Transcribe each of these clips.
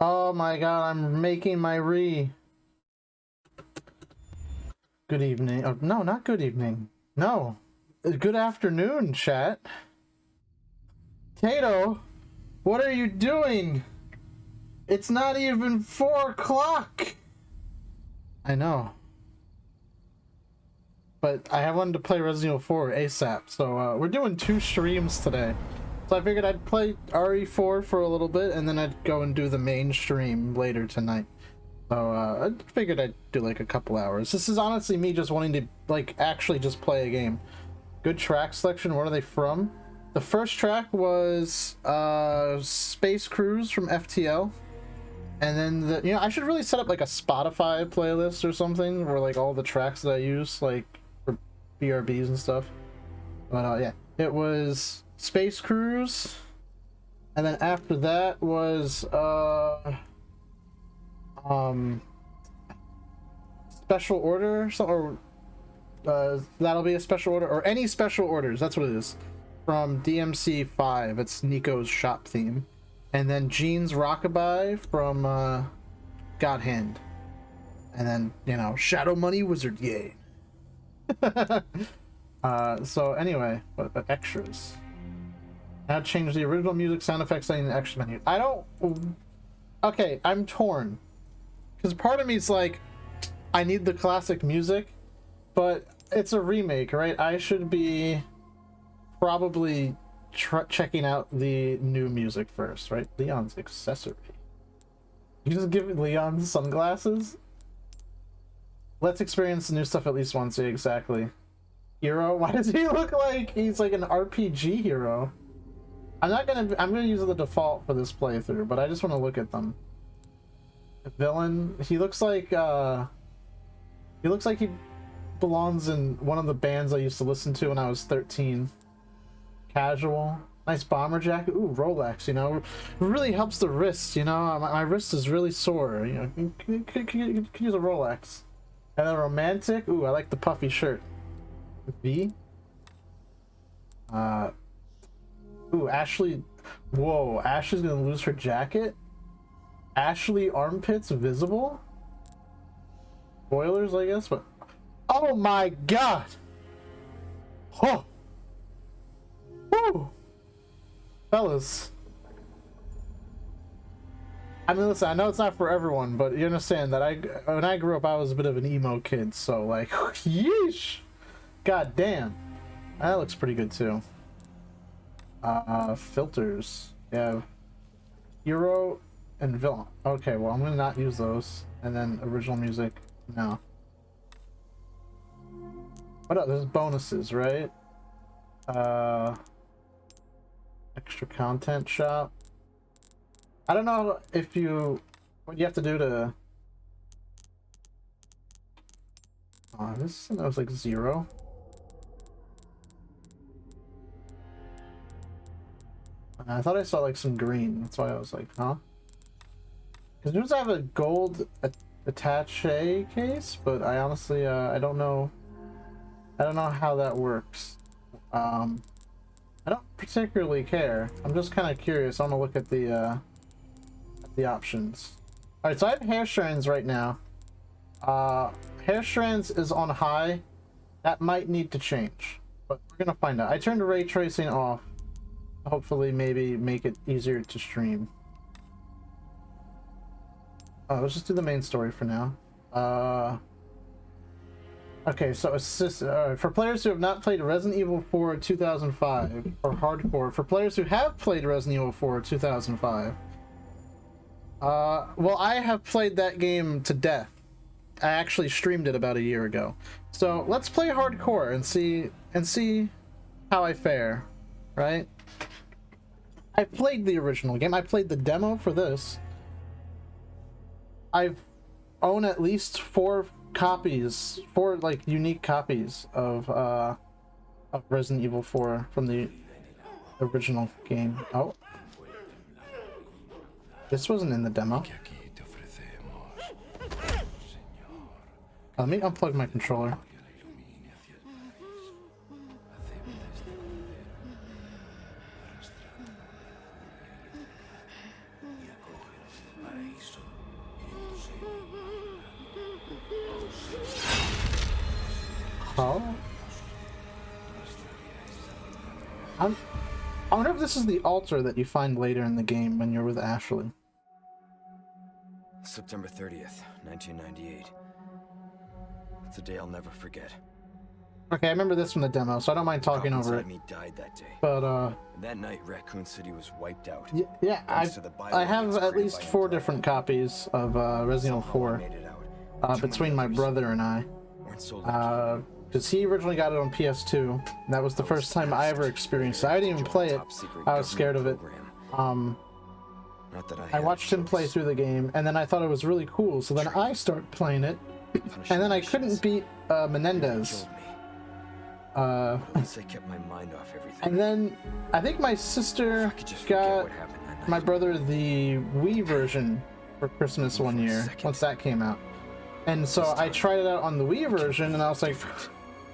Oh my god, I'm making my Good evening. Oh, no, not good evening. No. Good afternoon, chat. Tato, what are you doing? It's not even 4 o'clock. I know. But I wanted to play Resident Evil 4 ASAP, so we're doing 2 streams today. So I figured I'd play RE4 for a little bit, and then I'd go and do the main stream later tonight. So I figured I'd do like a couple hours. This is honestly me just wanting to like actually just play a game. Good track selection. What are they from? The first track was Space Cruise from FTL. And then I should really set up like a Spotify playlist or something where like all the tracks that I use like for BRBs and stuff. But yeah, it was Space Cruise, and then after that was Special Order, or that'll be a Special Order, or any Special Orders, that's what it is, from DMC 5. It's Nico's shop theme. And then Gene's Rockabye from God Hand. And then, you know, Shadow Money Wizard, yay. So anyway, but extras. Now change the original music, sound effects, and the extra menu. I don't... Okay, I'm torn. Because part of me is like, I need the classic music, but it's a remake, right? I should be probably checking out the new music first, right? Leon's accessory. You just give Leon sunglasses? Let's experience the new stuff at least once. Yeah, exactly. Hero? Why does he look like he's like an RPG hero? I'm gonna use the default for this playthrough, but I just want to look at them. Villain, he looks like he belongs in one of the bands I used to listen to when I was 13. Casual, nice bomber jacket. Ooh, Rolex, you know, it really helps the wrist, you know. My wrist is really sore, you know. Could use a Rolex. And then romantic. Ooh, I like the puffy shirt. V. Ooh, Ashley. Whoa, Ashley's gonna lose her jacket. Ashley armpits visible. Spoilers, I guess, but oh my god. Oh. Woo. Fellas. I mean, listen, I know it's not for everyone, but you understand that when I grew up, I was a bit of an emo kid, so like, yeesh. God damn. That looks pretty good too. Filters. Yeah. Hero and villain. Okay, well, I'm gonna not use those. And then original music. No. What else? There's bonuses, right? Extra content shop. I don't know if what you have to do to... this was like 0. I thought I saw like some green. That's why I was like, huh? Because it does have a gold attaché case, but I honestly I don't know how that works. I don't particularly care. I'm just kind of curious. I want to look at the options. All right, so I have hair strands right now. Hair strands is on high. That might need to change, but we're gonna find out. I turned ray tracing off. Hopefully, maybe make it easier to stream. Let's just do the main story for now. Okay, so assist for players who have not played Resident Evil 4 2005 or hardcore. For players who have played Resident Evil 4 2005. Well, I have played that game to death. I actually streamed it about a year ago. So let's play hardcore and see how I fare, right? I played the original game. I played the demo for this. I own at least 4 like unique copies of Resident Evil 4 from the original game. Oh, this wasn't in the demo. Let me unplug my controller. Oh? I wonder if this is the altar that you find later in the game when you're with Ashley. September 30th, 1998. It's a day I'll never forget. Okay, I remember this from the demo, so I don't mind talking over it. Me died that day. But that night, Raccoon City was wiped out. Yeah, I have at least 4 different copies of Resident Evil 4 between my brother and I. Because he originally got it on PS2. And that was the first time I ever experienced it. I didn't even play it. I was scared of it. I watched him play through the game, and then I thought it was really cool. So then I started playing it, and then I couldn't beat Menendez. And then I think my sister got my brother the Wii version for Christmas one year, once that came out. And so I tried it out on the Wii version, and I was like,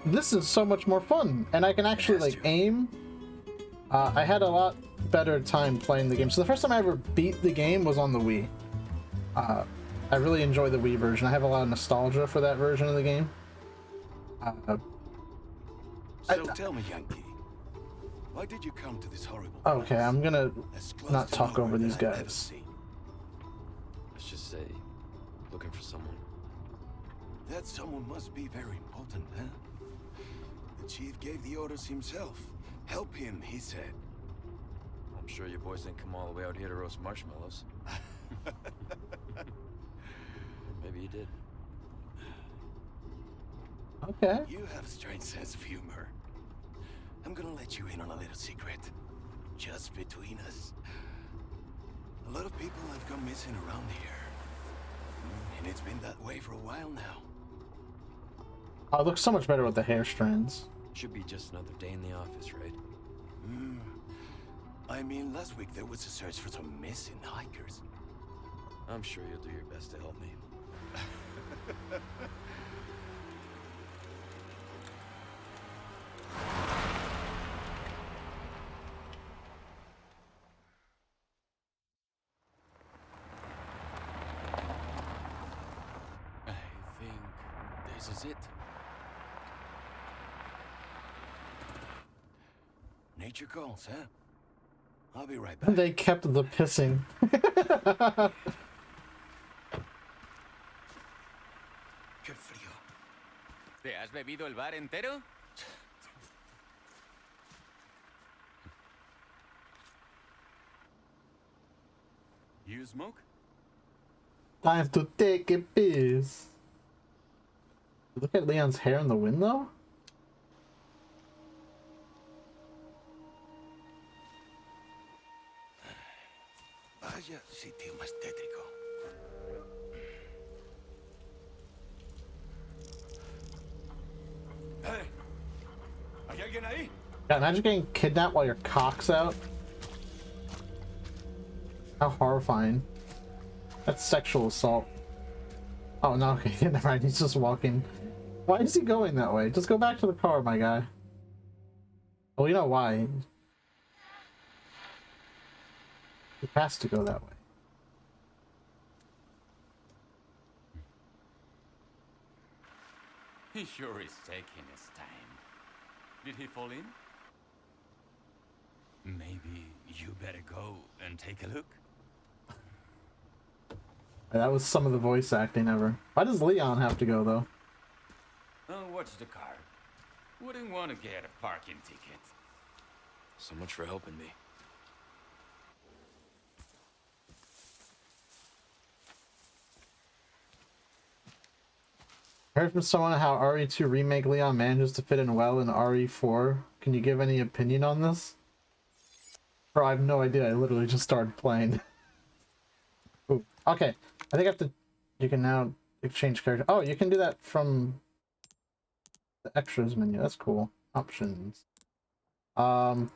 this is so much more fun. And I can actually, like, aim. I had a lot better time playing the game. So the first time I ever beat the game was on the Wii. I really enjoy the Wii version. I have a lot of nostalgia for that version of the game. So tell me, Yankee, why did you come to this horrible place? Okay, I'm gonna not talk over these guys. Let's just say, looking for someone. That someone must be very important, huh? The chief gave the orders himself. Help him, he said. I'm sure your boys didn't come all the way out here to roast marshmallows. Maybe you did. Okay. You have a strange sense of humor. I'm gonna let you in on a little secret. Just between us. A lot of people have gone missing around here. And it's been that way for a while now. Oh, it looks so much better with the hair strands. Should be just another day in the office, right? I mean, last week there was a search for some missing hikers. I'm sure you'll do your best to help me. I think this is it. Nature calls, huh? I'll be right back. They kept the pissing. Qué frío. ¿Te has bebido el bar entero? You smoke? Time to take a piss. Look at Leon's hair in the window. Vaya sitio más tétrico. Hey, ¿hay alguien ahí? God, imagine getting kidnapped while your cock's out. How horrifying. That's sexual assault. Oh no, okay, never mind, he's just walking. Why is he going that way? Just go back to the car, my guy. Well, you know why. He has to go that way. He sure is taking his time. Did he fall in? Maybe you better go and take a look. That was some of the voice acting ever. Why does Leon have to go, though? Oh, watch the car. Wouldn't want to get a parking ticket. So much for helping me. I heard from someone how RE2 Remake Leon manages to fit in well in RE4. Can you give any opinion on this? Bro, I have no idea. I literally just started playing. Ooh, okay. I think I have to... You can now exchange character. Oh, you can do that from the extras menu. That's cool. Options. I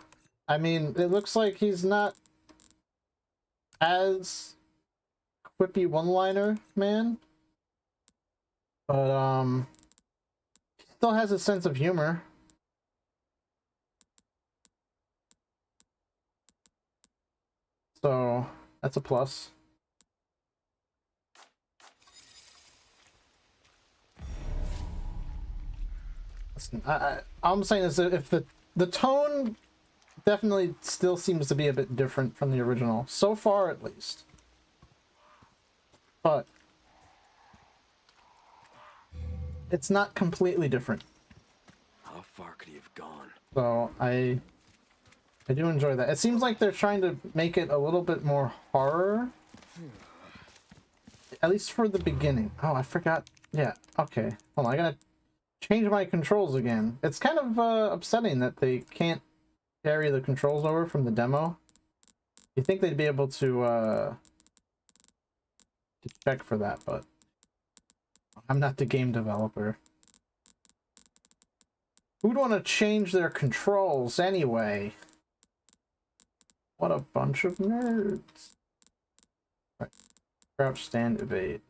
mean, it looks like he's not as quippy one-liner man. But, he still has a sense of humor. So, that's a plus. Listen, all I'm saying is that if the tone definitely still seems to be a bit different from the original, so far at least. But it's not completely different. How far could he have gone? So I do enjoy that. It seems like they're trying to make it a little bit more horror. At least for the beginning. Oh, I forgot. Yeah, okay. Hold on, I gotta change my controls again. It's kind of upsetting that they can't carry the controls over from the demo. You think they'd be able to check for that, but I'm not the game developer. Who'd want to change their controls anyway? What a bunch of nerds. Right. Crouch, stand, evade.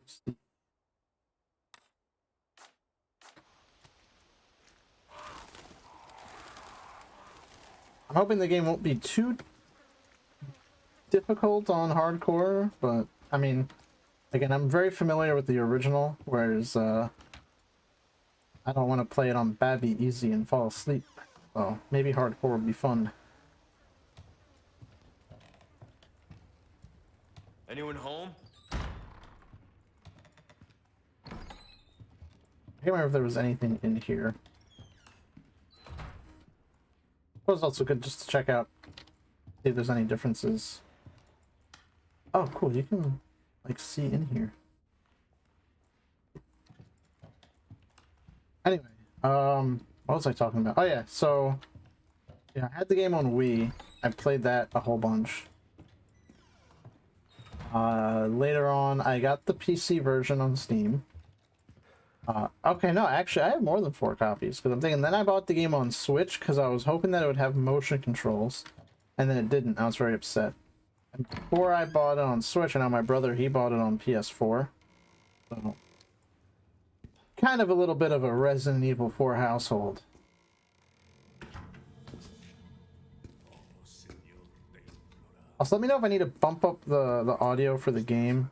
I'm hoping the game won't be too difficult on hardcore, but I mean, again, I'm very familiar with the original, whereas I don't want to play it on Babby easy and fall asleep. So maybe hardcore would be fun. Anyone home? I can't remember if there was anything in here. It was also good just to check out, see if there's any differences. Oh, cool, you can, like, see in here. Anyway, what was I talking about? Oh yeah, so, yeah, I had the game on Wii. I played that a whole bunch. Later on, I got the PC version on Steam. Okay, no, actually, I have more than 4 copies, because I'm thinking, then I bought the game on Switch, because I was hoping that it would have motion controls, and then it didn't. I was very upset. And before I bought it on Switch, and now my brother, he bought it on PS4. So, kind of a little bit of a Resident Evil 4 household. Also, let me know if I need to bump up the audio for the game.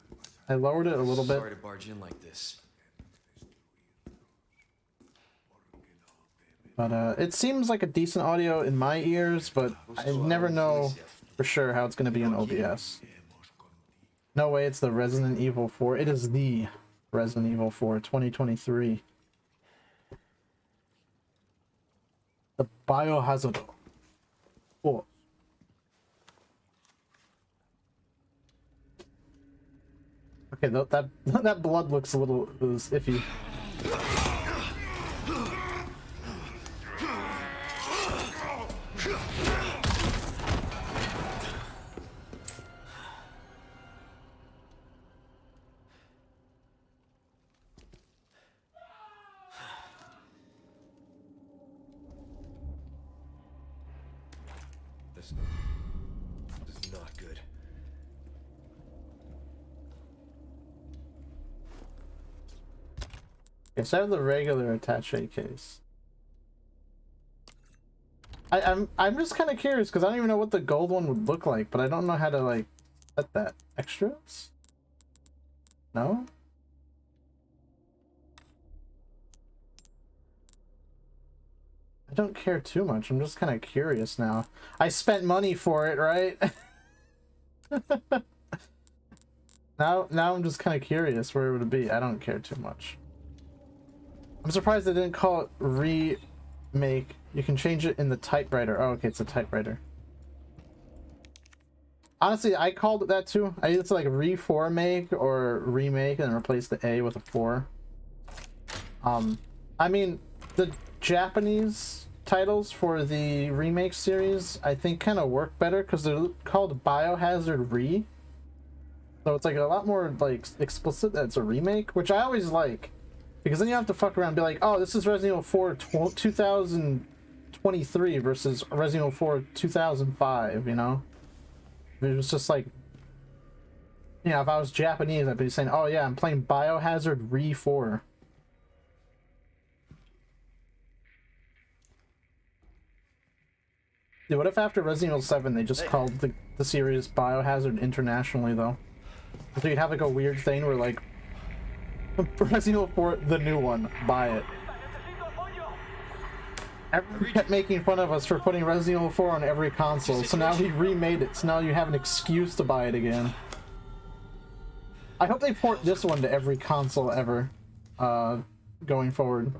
I lowered it a little bit. Sorry to barge in like this. But it seems like a decent audio in my ears, but I never know for sure how it's going to be in OBS. No way it's the Resident Evil 4. It is the Resident Evil 4 2023. The Biohazard. Oh. Okay, that blood looks a little iffy. This is not good. Yes, I have the regular attaché case. I'm just kind of curious because I don't even know what the gold one would look like, but I don't know how to like set that. Extras? No? I don't care too much. I'm just kind of curious now. I spent money for it, right? Now I'm just kind of curious where it would be. I don't care too much. I'm surprised they didn't call it remake. You can change it in the typewriter. Oh, okay, it's a typewriter. Honestly, I called it that too. I either like reformake or remake and replace the A with a 4. I mean, the Japanese titles for the remake series I think kind of work better because they're called Biohazard Re. So it's like a lot more like explicit that it's a remake, which I always like. Because then you don't have to fuck around and be like, oh, this is Resident Evil 4 2023 versus Resident Evil 4 2005, you know? It was just like, you know, if I was Japanese, I'd be saying, oh yeah, I'm playing Biohazard Re 4. Dude, what if after Resident Evil 7 they just called the series Biohazard internationally, though? So you'd have like a weird thing where like, Resident Evil 4, the new one, buy it. Everyone kept making fun of us for putting Resident Evil 4 on every console, so now we remade it, so now you have an excuse to buy it again. I hope they port this one to every console ever, going forward.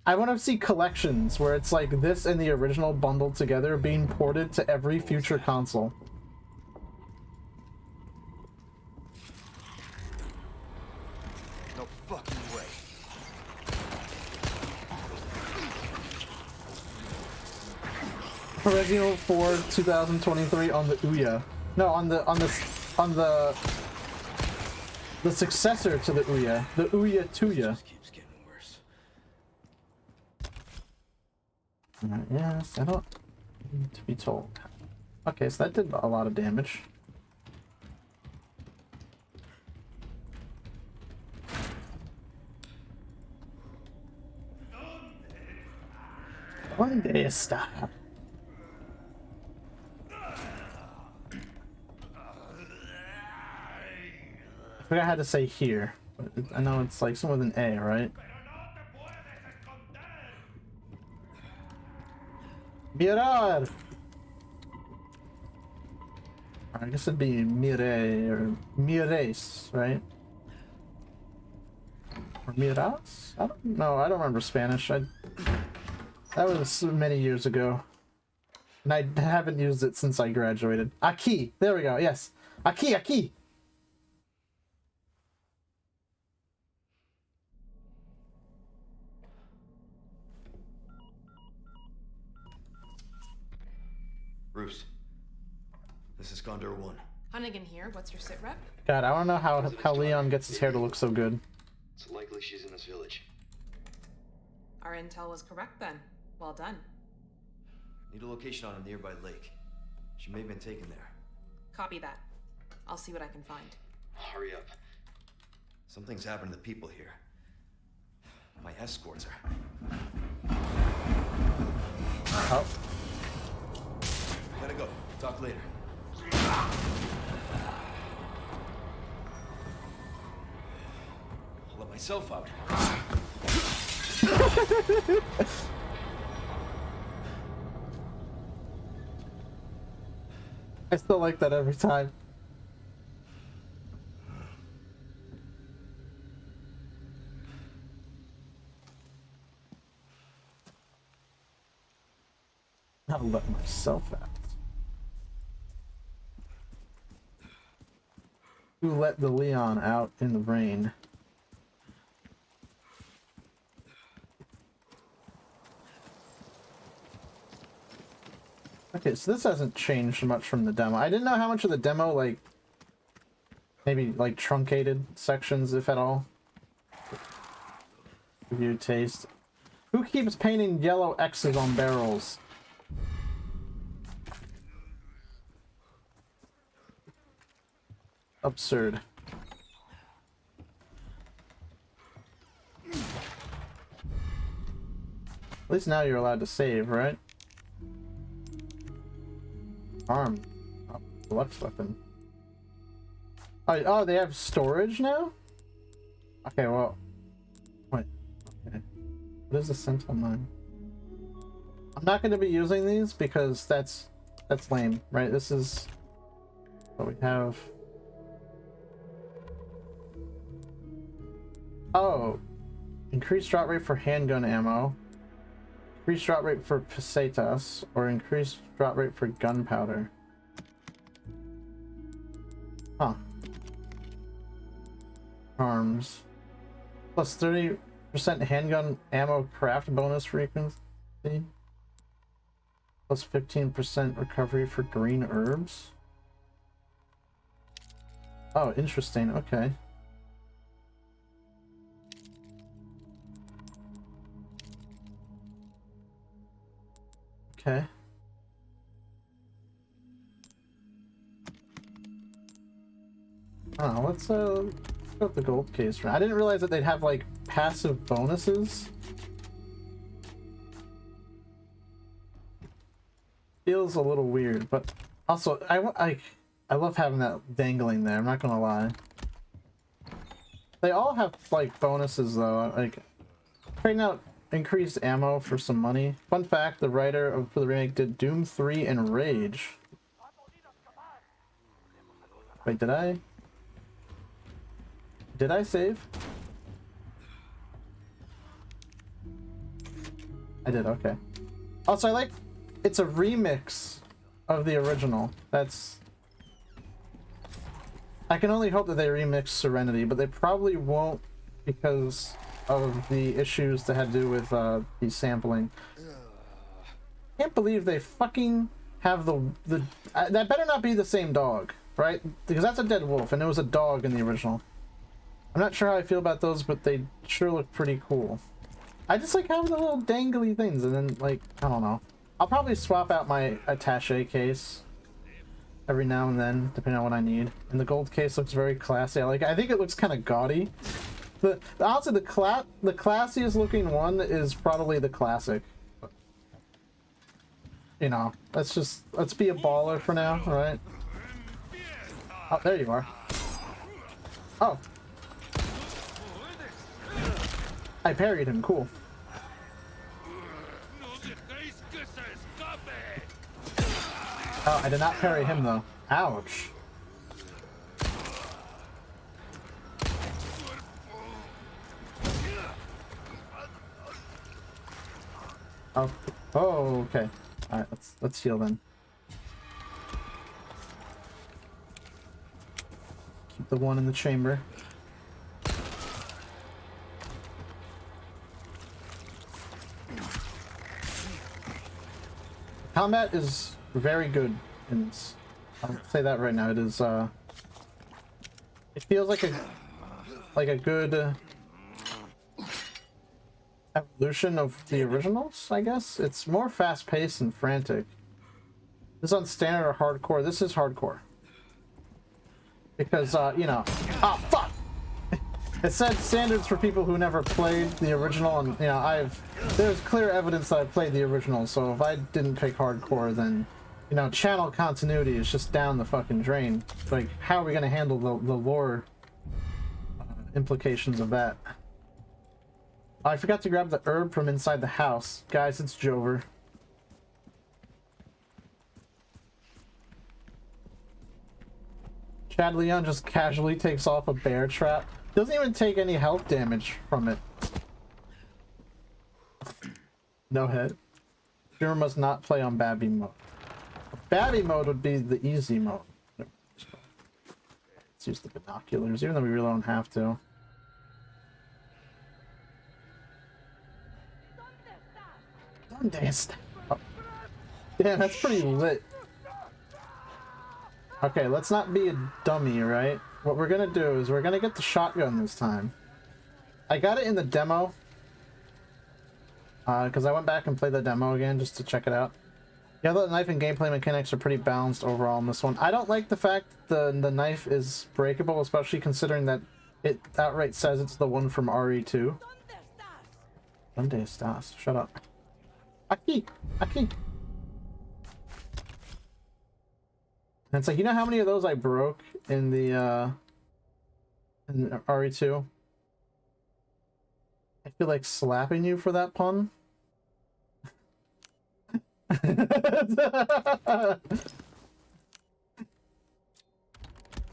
I want to see collections where it's like this and the original bundled together being ported to every future console. No fucking way. Resident Evil 4 2023 on the Ouya. No, on the successor to the Ouya, the Ouya Tuya. Keeps getting worse. Yes, I don't need to be told. Okay, so that did a lot of damage. One day stop. I forgot how to say here, but I know it's like something with an A, right? Mirar! I guess it'd be mire or mires, right? Or miras? I don't know. I don't remember Spanish. That was many years ago, and I haven't used it since I graduated. Aquí. There we go. Yes. Aquí. Aquí. Bruce, this is Condor 1. Hunnigan here. What's your sit rep? God, I don't know how Leon gets his hair to look so good. It's likely she's in this village. Our intel was correct then. Well done. Need a location on a nearby lake. She may have been taken there. Copy that. I'll see what I can find. Hurry up. Something's happened to the people here. My escorts are. Oh. Gotta go. Talk later. I'll let myself out. I still like that every time. I'll let myself out. Who let the Leon out in the rain? Okay, so this hasn't changed much from the demo. I didn't know how much of the demo, like, maybe, like, truncated sections, if at all. Give you a taste. Who keeps painting yellow X's on barrels? Absurd. At least now you're allowed to save, right? Arm. Oh, deluxe weapon. Oh, they have storage now? Okay, well. Wait. Okay. What is the Sentinel mine? I'm not going to be using these because that's lame, right? This is what we have. Oh, increased drop rate for handgun ammo, increased drop rate for pesetas, or increased drop rate for gunpowder. Huh. Arms. Plus 30% handgun ammo craft bonus frequency. Plus 15% recovery for green herbs. Oh, interesting. Okay. Okay. Oh, let's go with the gold case. I didn't realize that they'd have like passive bonuses. Feels a little weird, but also I love having that dangling there. I'm not gonna lie. They all have like bonuses though. Like trading out increased ammo for some money. Fun fact, the writer for the remake did Doom 3 and Rage. Wait, did I save? I did, okay. Also, I like, it's a remix of the original. I can only hope that they remix Serenity, but they probably won't because of the issues that had to do with the sampling. Can't believe they fucking have the that better not be the same dog, right? Because that's a dead wolf, and it was a dog in the original. I'm not sure how I feel about those, but they sure look pretty cool. I just like having the little dangly things, and then, like, I don't know. I'll probably swap out my attaché case every now and then, depending on what I need. And the gold case looks very classy. I think it looks kind of gaudy. Honestly, the classiest looking one is probably the classic. You know, let's be a baller for now, alright? Oh, there you are. Oh. I parried him, cool. Oh, I did not parry him though. Ouch. Oh, okay. All right, let's heal then. Keep the one in the chamber. Combat is very good in this. I'll say that right now. It is it feels like a good evolution of the originals, I guess. It's more fast-paced and frantic. This is on standard or hardcore. This is hardcore. Because you know, ah, fuck. It said standards for people who never played the original, and you know, there's clear evidence that I played the original, so if I didn't pick hardcore, then, you know, channel continuity is just down the fucking drain. Like, how are we gonna handle the lore implications of that? I forgot to grab the herb from inside the house. Guys, it's Jover. Chad Leon just casually takes off a bear trap. Doesn't even take any health damage from it. No hit. Streamer must not play on Babby mode. Babby mode would be the easy mode. Let's use the binoculars, even though we really don't have to. Oh. Damn, that's pretty lit. Okay, let's not be a dummy, right? What we're gonna do is we're gonna get the shotgun this time. I got it in the demo. Because I went back and played the demo again just to check it out. Yeah, the knife and gameplay mechanics are pretty balanced overall in this one. I don't like the fact the knife is breakable, especially considering that it outright says it's the one from RE2. ¿Dónde estás? Shut up. Aquí! Aquí! And it's like, you know how many of those I broke in the in RE2? I feel like slapping you for that pun.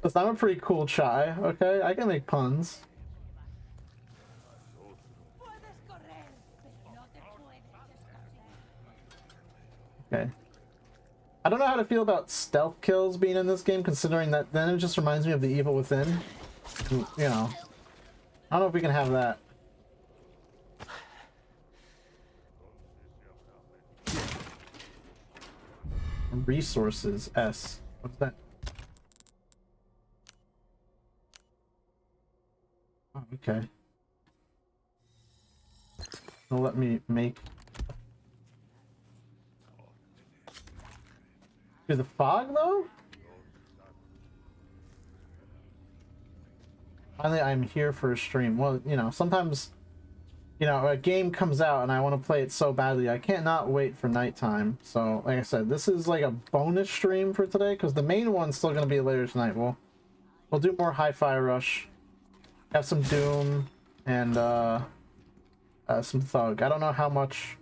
Listen, I'm a pretty cool chai, okay? I can make puns. Okay. I don't know how to feel about stealth kills being in this game, considering that then it just reminds me of the Evil Within. You know. I don't know if we can have that. Resources, S. What's that? Oh, okay. It'll let me make... Do the fog, though? Finally, I'm here for a stream. Well, you know, sometimes, you know, a game comes out and I want to play it so badly. I can't not wait for nighttime. So, like I said, this is like a bonus stream for today because the main one's still going to be later tonight. We'll do more Hi-Fi Rush. Have some Doom and, some thug. I don't know how much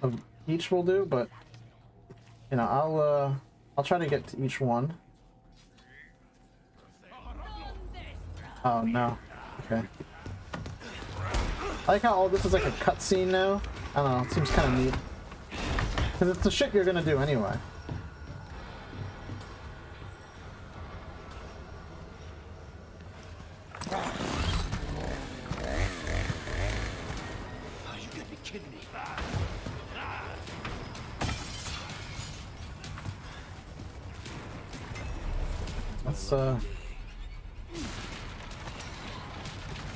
of each will do, but you know, I'll try to get to each one. Oh no. Okay. I like how all this is like a cutscene now. I don't know, it seems kind of neat. Because it's the shit you're gonna do anyway. You gotta be kidding me. Let's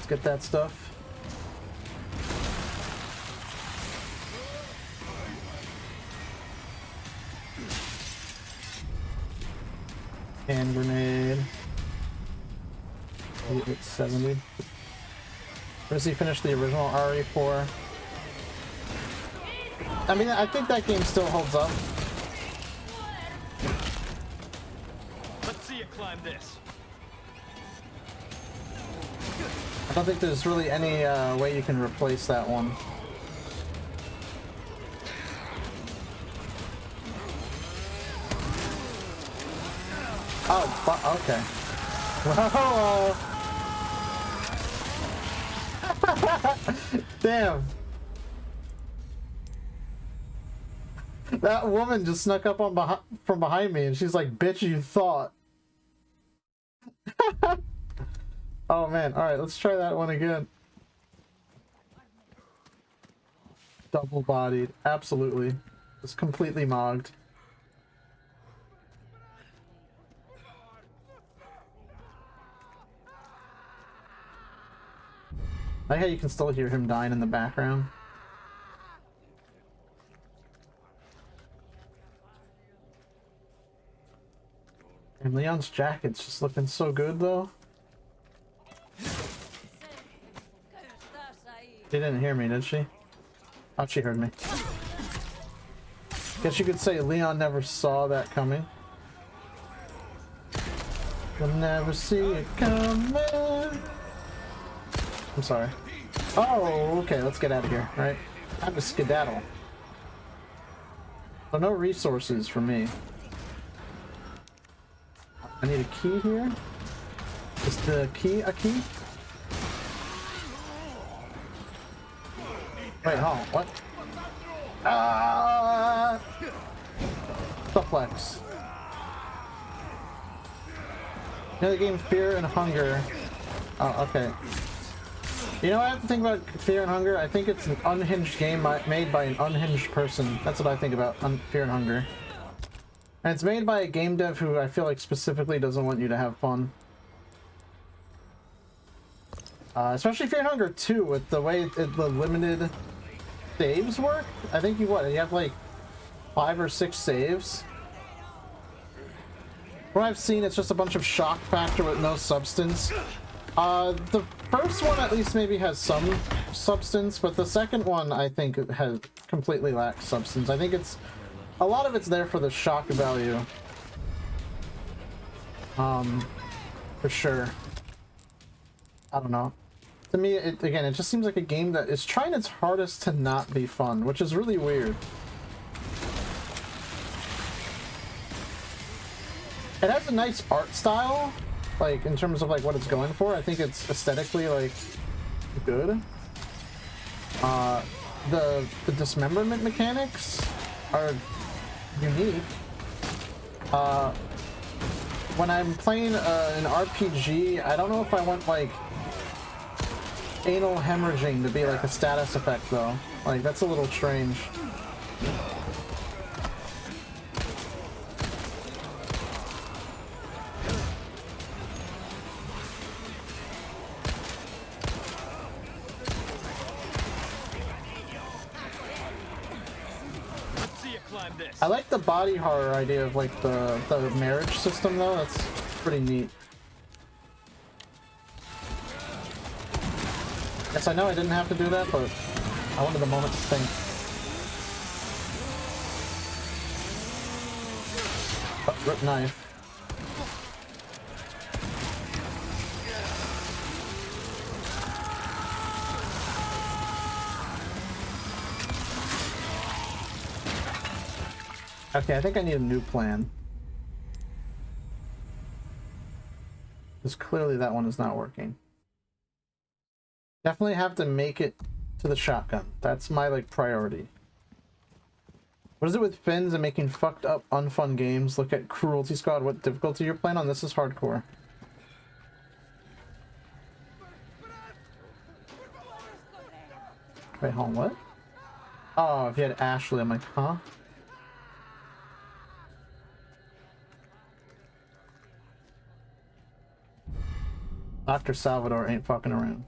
get that stuff. Hand grenade. It's 70. Or does he finish the original RE4? I mean, I think that game still holds up. Let's see you climb this. I don't think there's really any way you can replace that one. Oh, okay. Whoa! Damn. That woman just snuck up on from behind me and she's like, bitch, you thought. Oh man, alright, let's try that one again. Double bodied, absolutely. Just completely mogged. I like how you can still hear him dying in the background. And Leon's jacket's just looking so good though. She didn't hear me, did she? Oh, she heard me. Guess you could say Leon never saw that coming. You'll never see it coming. I'm sorry. Oh, okay, let's get out of here, right? Time to skedaddle. So no resources for me. I need a key here. Is the key a key? Wait, hold on, what? Ah! Suplex. You know the game Fear and Hunger. Oh, okay. You know what I have to think about Fear and Hunger? I think it's an unhinged game made by an unhinged person. That's what I think about Fear and Hunger. And it's made by a game dev who I feel like specifically doesn't want you to have fun. Especially Fear and Hunger 2, with the way the limited saves work. I think you have like 5 or 6 saves. From what I've seen, it's just a bunch of shock factor with no substance. The first one at least maybe has some substance, but the second one I think it has completely lacks substance. I think it's a lot of it's there for the shock value. For sure. I don't know. To me, again, it just seems like a game that is trying its hardest to not be fun, which is really weird. It has a nice art style, like in terms of like what it's going for. I think it's aesthetically like good. The dismemberment mechanics are unique. When I'm playing an RPG, I don't know if I want like anal hemorrhaging to be like a status effect though. Like that's a little strange. I like the body horror idea of like the marriage system though. That's pretty neat. Yes, I know I didn't have to do that, but I wanted a moment to think. Oh, rip knife. Okay, I think I need a new plan. Because clearly that one is not working. Definitely have to make it to the shotgun. That's my, like, priority. What is it with fins and making fucked up, unfun games? Look at Cruelty Squad. What difficulty you're playing on? This is hardcore. Wait, hold on, what? Oh, if you had Ashley, I'm like, huh? Dr. Salvador ain't fucking around.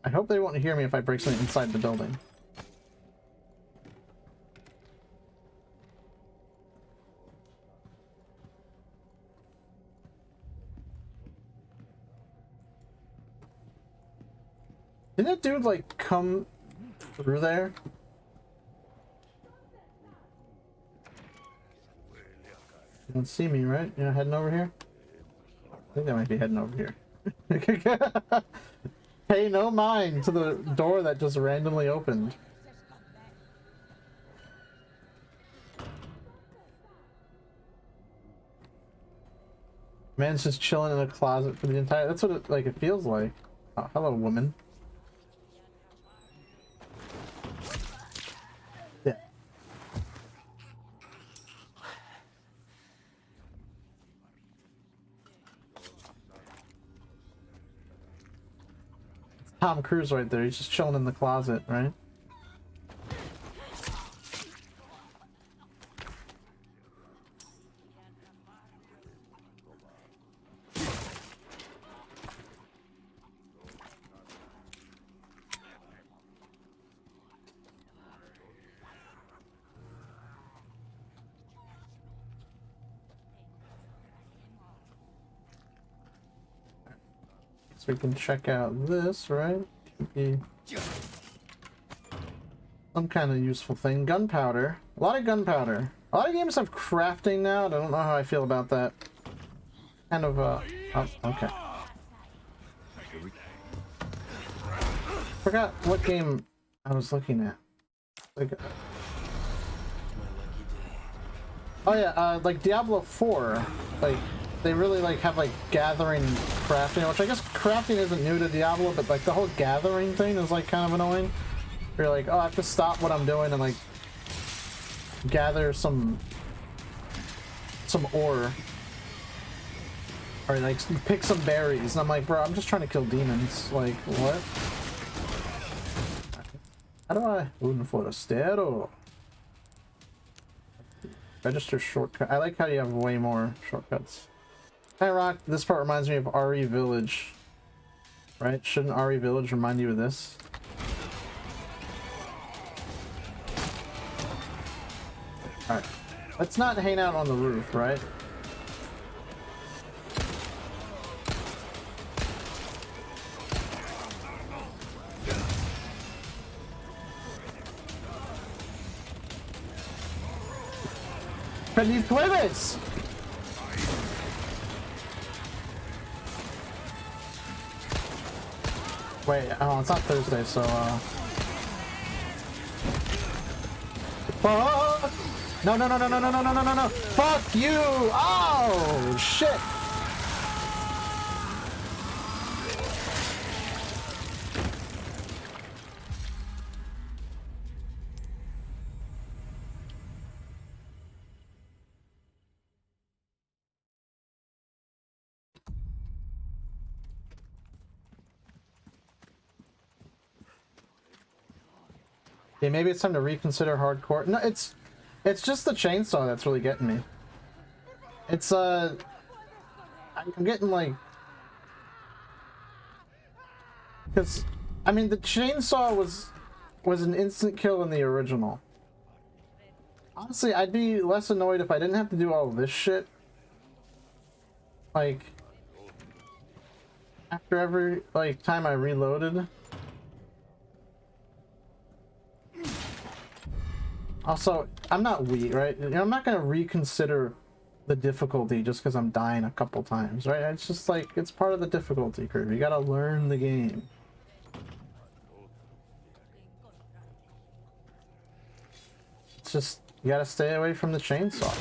I hope they won't hear me if I break something inside the building. Didn't that dude, like, come through there? You don't see me, right? You're not heading over here? I think they might be heading over here. Pay no mind to the door that just randomly opened. Man's just chilling in a closet for the entire... That's what it, like, it feels like. Oh, hello, woman. Yeah. It's Tom Cruise right there. He's just chilling in the closet, right? So we can check out this, right? Be some kind of useful thing. Gunpowder. A lot of gunpowder. A lot of games have crafting now. I don't know how I feel about that. Kind of, oh, okay. Forgot what game I was looking at. Like, oh yeah, like Diablo 4. Like, they really like have like gathering crafting, which I guess crafting isn't new to Diablo, but like the whole gathering thing is like kind of annoying. You're like, oh, I have to stop what I'm doing and like gather some ore, or like pick some berries. And I'm like, bro, I'm just trying to kill demons. Like, what? How do I? Un forastero. Register shortcut. I like how you have way more shortcuts. Hi Rock, this part reminds me of RE Village. Right? Shouldn't RE Village remind you of this? Alright. Let's not hang out on the roof, right? Feliz jueves! Wait, oh, it's not Thursday, so, Fuck! No, no, no, no, no, no, no, no, no, no, no! Fuck you! Oh, shit! Yeah, maybe it's time to reconsider hardcore. No, it's just the chainsaw that's really getting me. It's I'm getting like, because I mean the chainsaw was an instant kill in the original. Honestly, I'd be less annoyed if I didn't have to do all this shit. Like after every like time I reloaded. Also, I'm not weak, right? You know, I'm not gonna reconsider the difficulty just because I'm dying a couple times, right? It's just like, it's part of the difficulty curve. You gotta learn the game. It's just, you gotta stay away from the chainsaw.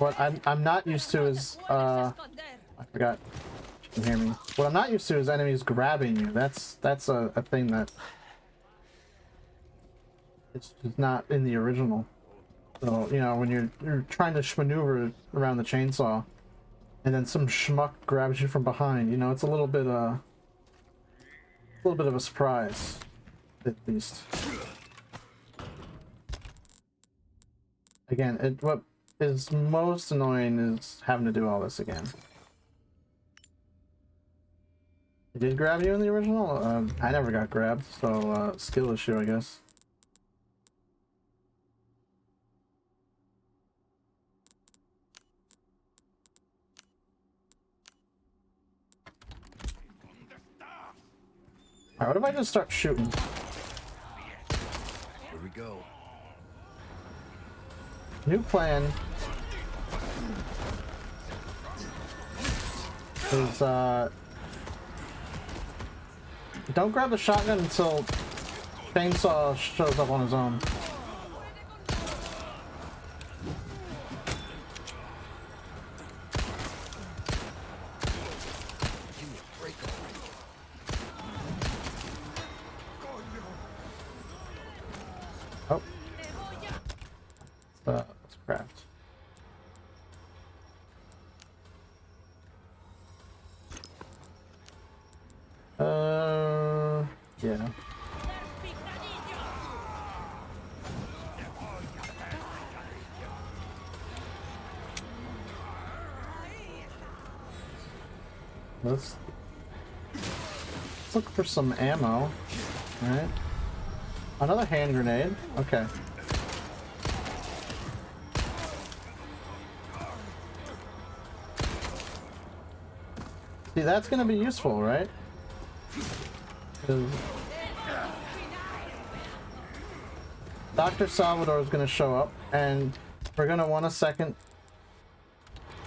What I'm not used to is, I forgot. You can hear me. What I'm not used to is enemies grabbing you. That's a thing that it's just not in the original. So, you know, when you're trying to maneuver around the chainsaw, and then some schmuck grabs you from behind, you know, it's a little bit of a surprise, at least. Again, what is most annoying is having to do all this again. It did grab you in the original? I never got grabbed, so skill issue, I guess. Alright, what if I just start shooting? Here we go. New plan is don't grab the shotgun until chainsaw shows up on his own. Oh. Let's craft. Yeah. Let's look for some ammo. All right. Another hand grenade. Okay. See, that's gonna be useful, right? 'Cause Dr. Salvador is gonna show up, and we're gonna want a second.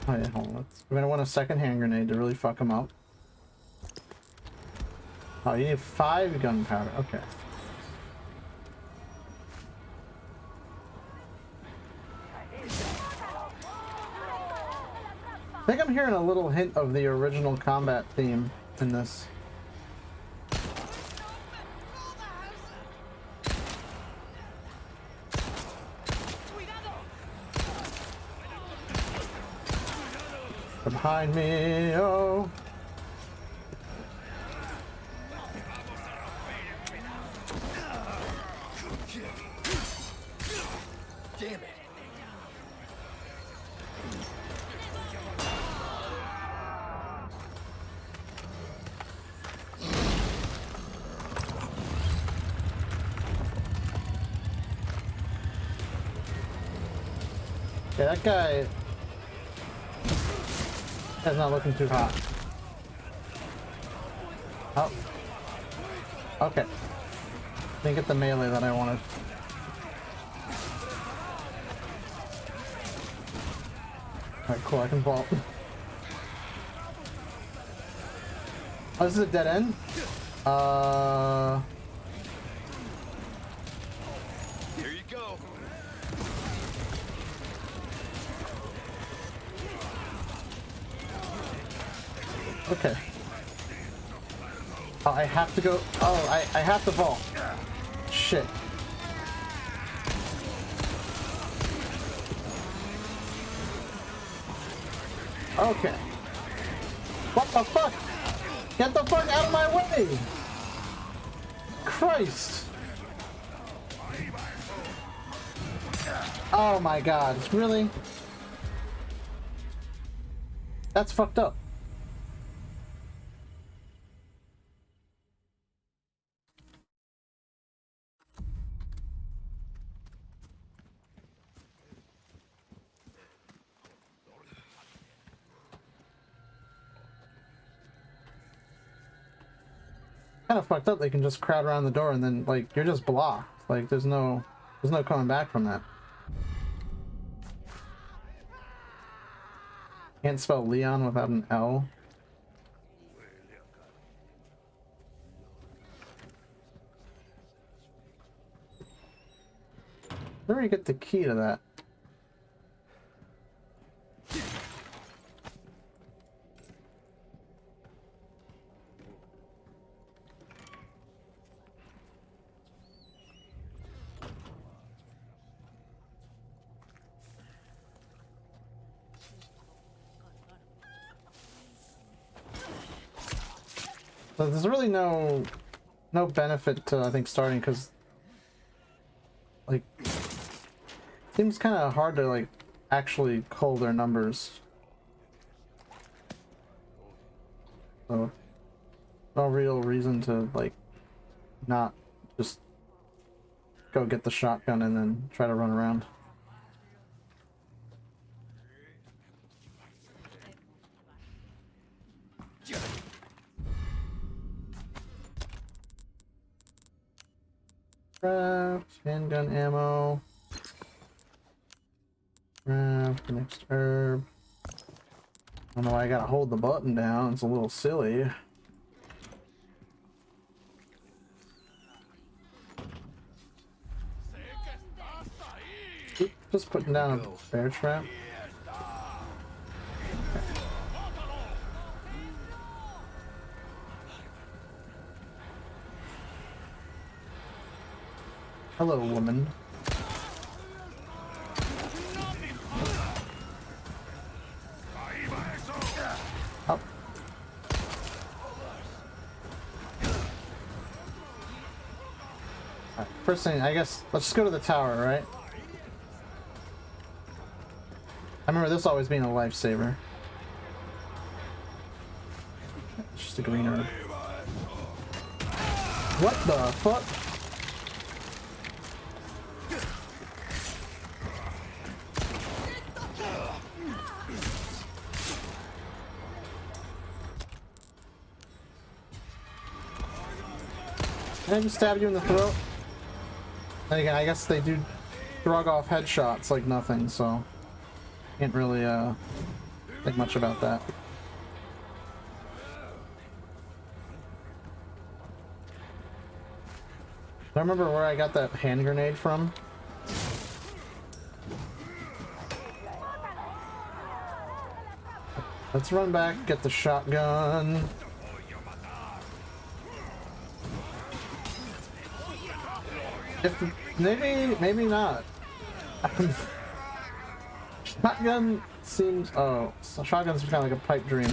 Oh yeah, hold on. We're gonna want a second hand grenade to really fuck him up. Oh, you need 5 gunpowder. Okay. I think I'm hearing a little hint of the original combat theme in this. Behind me, oh. Damn it. Yeah, that guy is not looking too hot. Oh. Okay. Didn't get the melee that I wanted. Alright, cool, I can vault. Oh, this is a dead end? Here you go. Okay. Oh, I have to go. Oh, I have to vault. Shit. Okay. What the fuck? Get the fuck out of my way! Christ! Oh my god, really? That's fucked up. Kind of fucked up. They can just crowd around the door and then like you're just blocked. Like there's no coming back from that. Can't spell Leon without an L. Where do you get the key to that? So there's really no benefit to, I think, starting, because like seems kind of hard to like actually cull their numbers. So no real reason to like not just go get the shotgun and then try to run around. Craft, handgun ammo. Craft, the next herb. I don't know why I gotta hold the button down, it's a little silly. Oop, just putting down a bear trap. Hello, woman. Up. Alright, first thing, I guess, let's just go to the tower, right? I remember this always being a lifesaver. It's just a green herb. What the fuck? Can I just stab you in the throat? And again, I guess they do shrug off headshots like nothing, so can't really think much about that. I remember where I got that hand grenade from. Let's run back, get the shotgun. Maybe not. Shotgun seems. Oh, so shotgun's kind of like a pipe dream.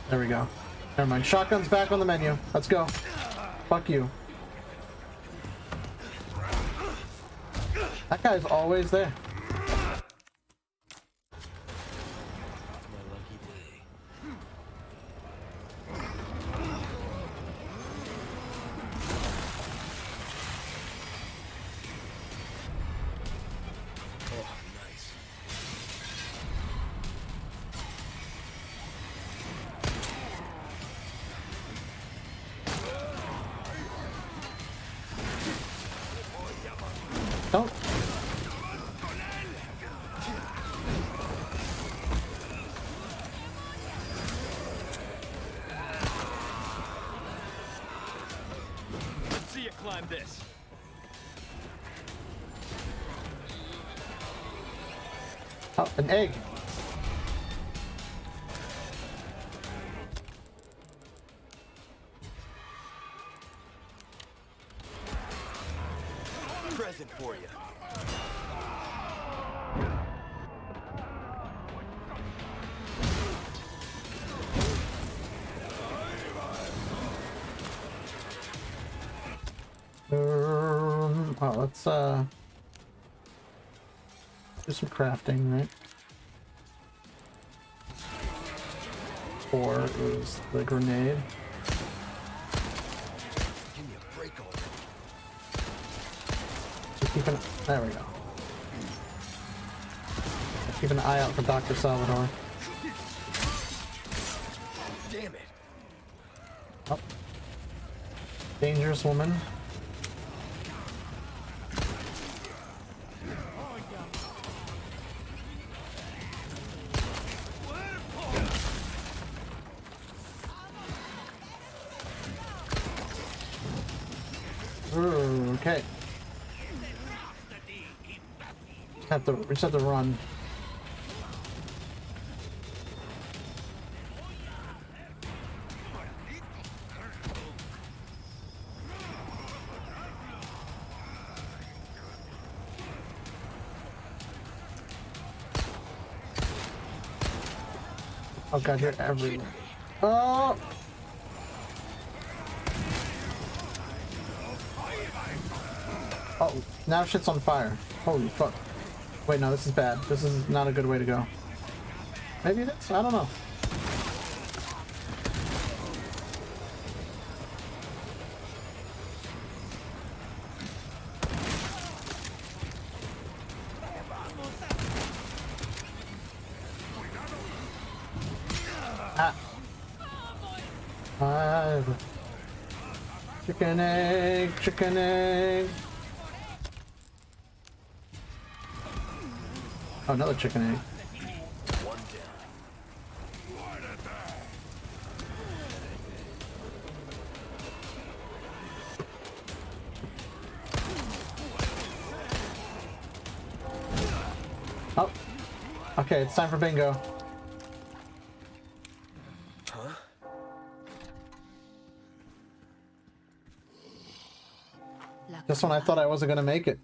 There we go. Never mind. Shotgun's back on the menu. Let's go. Fuck you. That guy's always there. Don't. Let's see you climb this. Oh, an egg. Present for you. Oh, let's do some crafting, right? 4 is the grenade. Give me a break already. There we go. Keep an eye out for Dr. Salvador. Damn it. Oh. Dangerous woman. Okay. We just have to run. Oh god, you're everywhere. Oh! Oh, now shit's on fire. Holy fuck. Wait, no, this is bad. This is not a good way to go. Maybe it is? I don't know. Ah. Chicken egg, chicken egg. Oh, another chicken egg. One down. Oh. Okay, it's time for bingo. Huh? Just when I thought I wasn't gonna make it.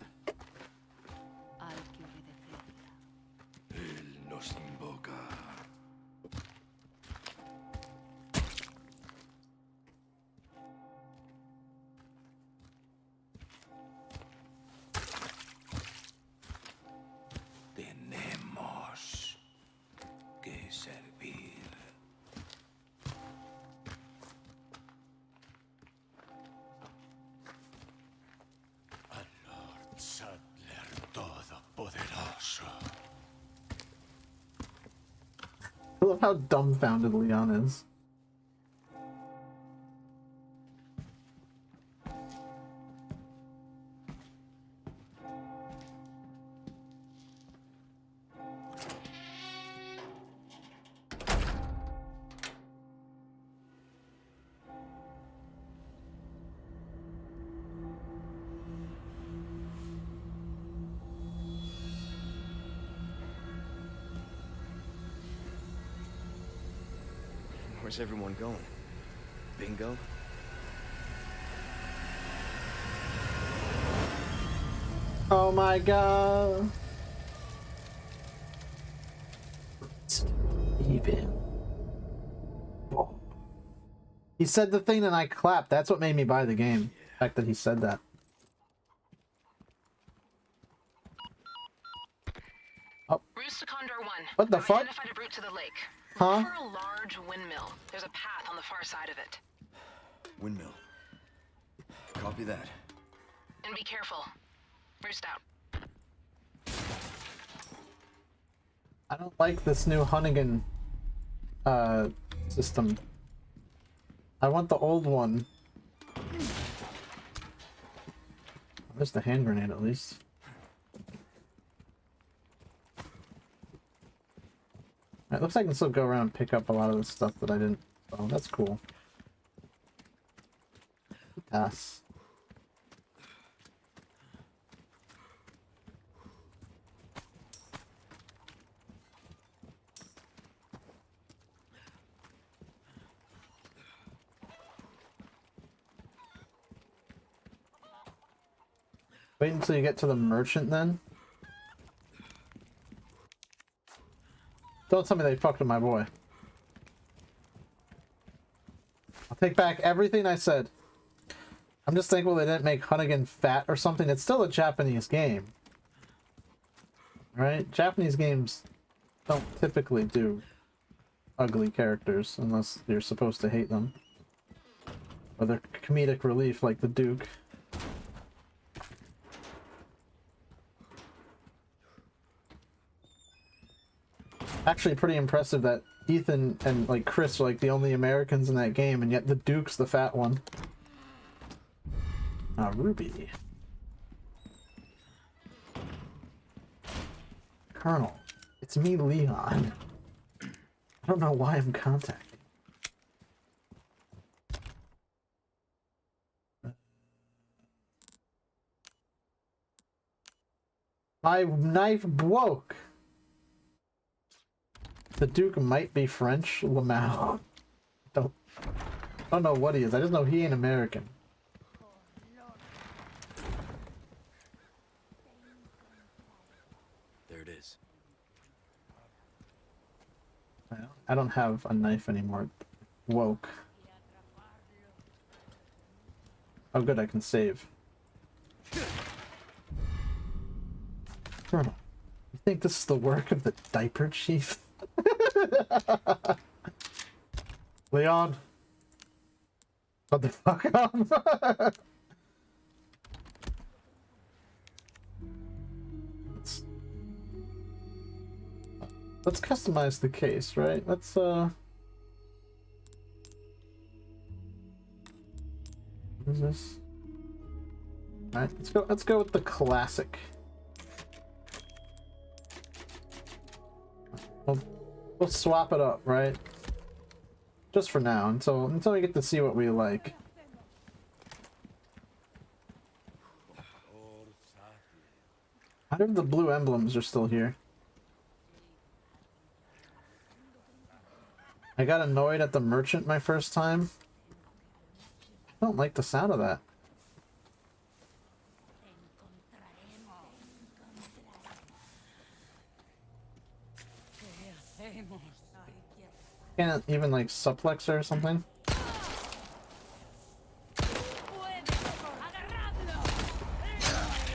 Él nos invoca. Tenemos que servir. Al Lord Sadler Todopoderoso. I love how dumbfounded Leon is. Where's everyone going? Bingo? Oh my god. Even. He said the thing and I clapped. That's what made me buy the game. The fact that he said that. Oh. Roost to Condor 1. What the I've fuck? identified a route to the lake. Huh? Look for a large windmill. There's a path on the far side of it. Windmill. Copy that. And be careful. Roost out. I don't like this new Hunnigan system. I want the old one. There's the hand grenade at least. It looks like I can still go around and pick up a lot of the stuff that I didn't. Oh, that's cool. Yes. Wait until you get to the merchant then. Don't tell me they fucked with my boy. I'll take back everything I said. I'm just thankful they didn't make Hunnigan fat or something. It's still a Japanese game. Right? Japanese games don't typically do ugly characters unless you're supposed to hate them. Or they're comedic relief like the Duke. Actually pretty impressive that Ethan and like Chris are like the only Americans in that game, and yet the Duke's the fat one. Ah, Ruby. Colonel, it's me, Leon. I don't know why I'm contacting. My knife broke. The Duke might be French. Lamau. Don't know what he is. I just know he ain't American. There it is. I don't have a knife anymore. Woke. Oh good, I can save. Colonel, you think this is the work of the diaper chief? Leon! Shut the fuck up! Let's customize the case, right? Let's what is this? Alright, let's go with the classic. We'll swap it up, right? Just for now, until we get to see what we like. I wonder if the blue emblems are still here. I got annoyed at the merchant my first time. I don't like the sound of that. Can't even like suplex her or something?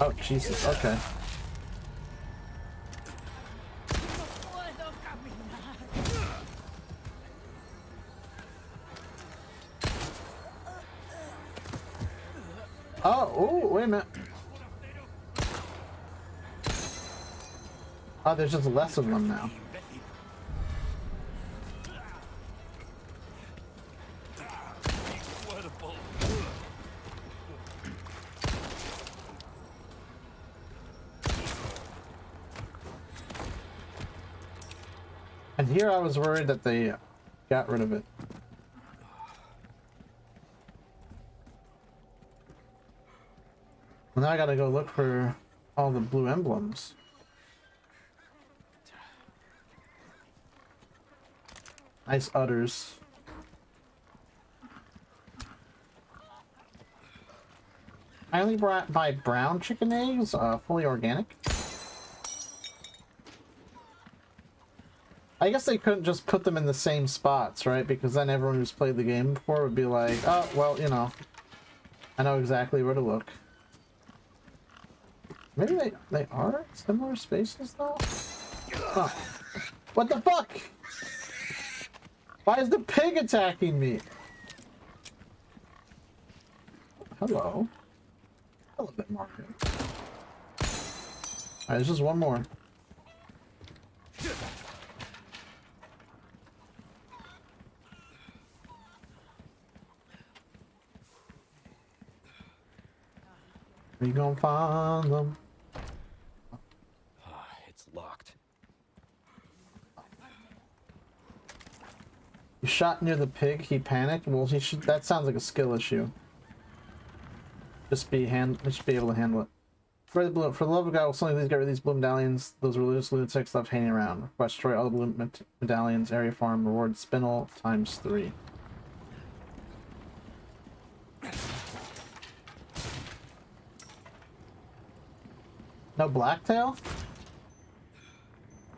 Oh Jesus, okay. Oh, wait a minute. Oh, there's just less of them now. And here I was worried that they got rid of it. Well, now I gotta go look for all the blue emblems. Nice udders. I only buy brown chicken eggs, fully organic. I guess they couldn't just put them in the same spots, right? Because then everyone who's played the game before would be like, oh, well, you know, I know exactly where to look. Maybe they are similar spaces, though? Huh. What the fuck? Why is the pig attacking me? Hello. A little bit more. Alright, there's just one more. We gonna find them. It's locked. You shot near the pig, he panicked. Well, he should. That sounds like a skill issue. Just be able to handle it. For the love of God, will somebody please get rid of these blue medallions? Those religious lunatics left hanging around. Request destroy all the blue medallions. Area farm reward spinel ×3. No blacktail?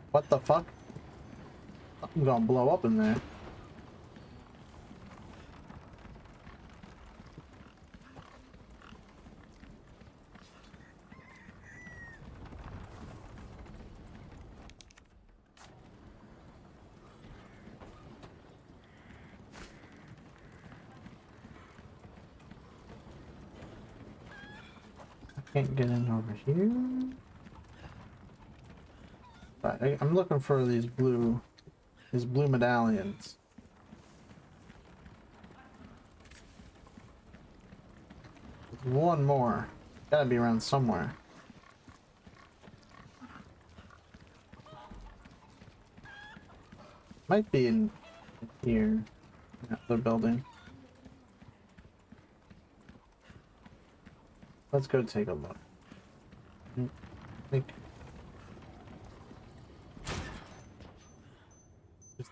What the fuck? I'm gonna blow up in there. Can't get in over here. Right, I'm looking for these blue medallions. There's one more. Gotta be around somewhere. Might be in here. In that other building. Let's go take a look. I think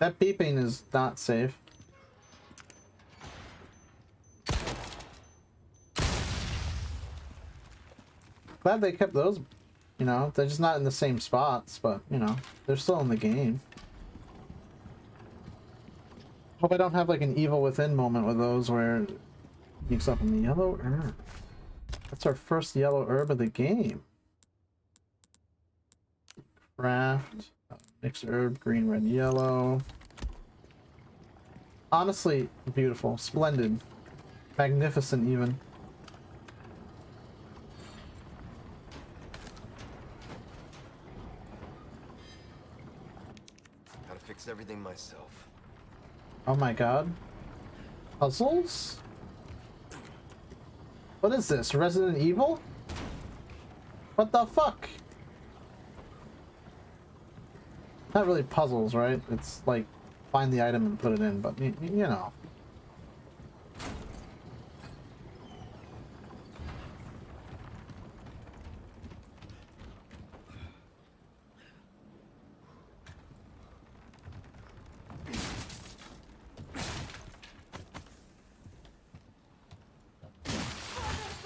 That beeping is not safe. Glad they kept those, you know, they're just not in the same spots, but, you know, they're still in the game. Hope I don't have like an Evil Within moment with those where it sneaks up in the yellow herb. That's our first yellow herb of the game. Craft, mixed herb, green, red, yellow. Honestly, beautiful, splendid, magnificent even. Gotta fix everything myself. Oh my god. Puzzles? What is this? Resident Evil? What the fuck? Not really puzzles, right? It's like find the item and put it in, but you know.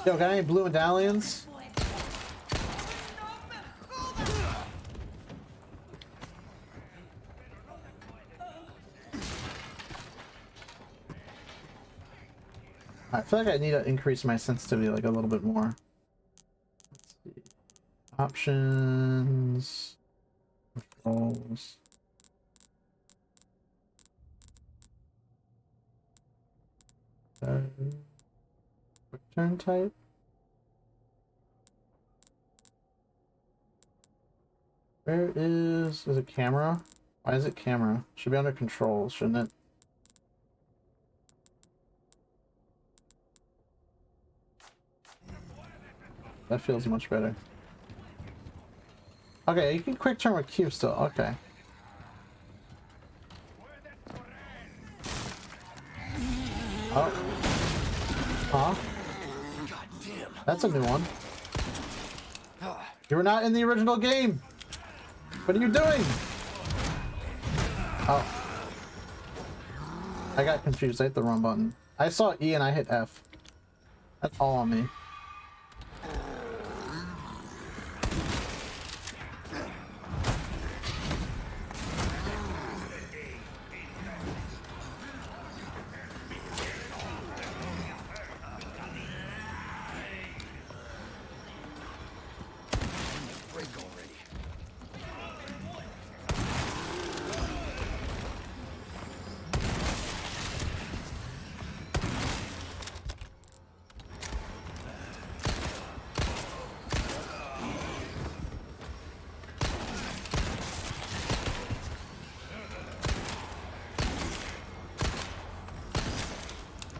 Yo, got any blue medallions? I feel like I need to increase my sensitivity like a little bit more. Let's see. Options. Controls. Quick turn type. Where is it camera? Why is it camera? Should be under controls, shouldn't it? That feels much better. Okay, you can quick turn with Q still. Okay. Oh. Huh? God damn. That's a new one. You were not in the original game. What are you doing? Oh. I got confused. I hit the wrong button. I saw E and I hit F. That's all on me. Break already.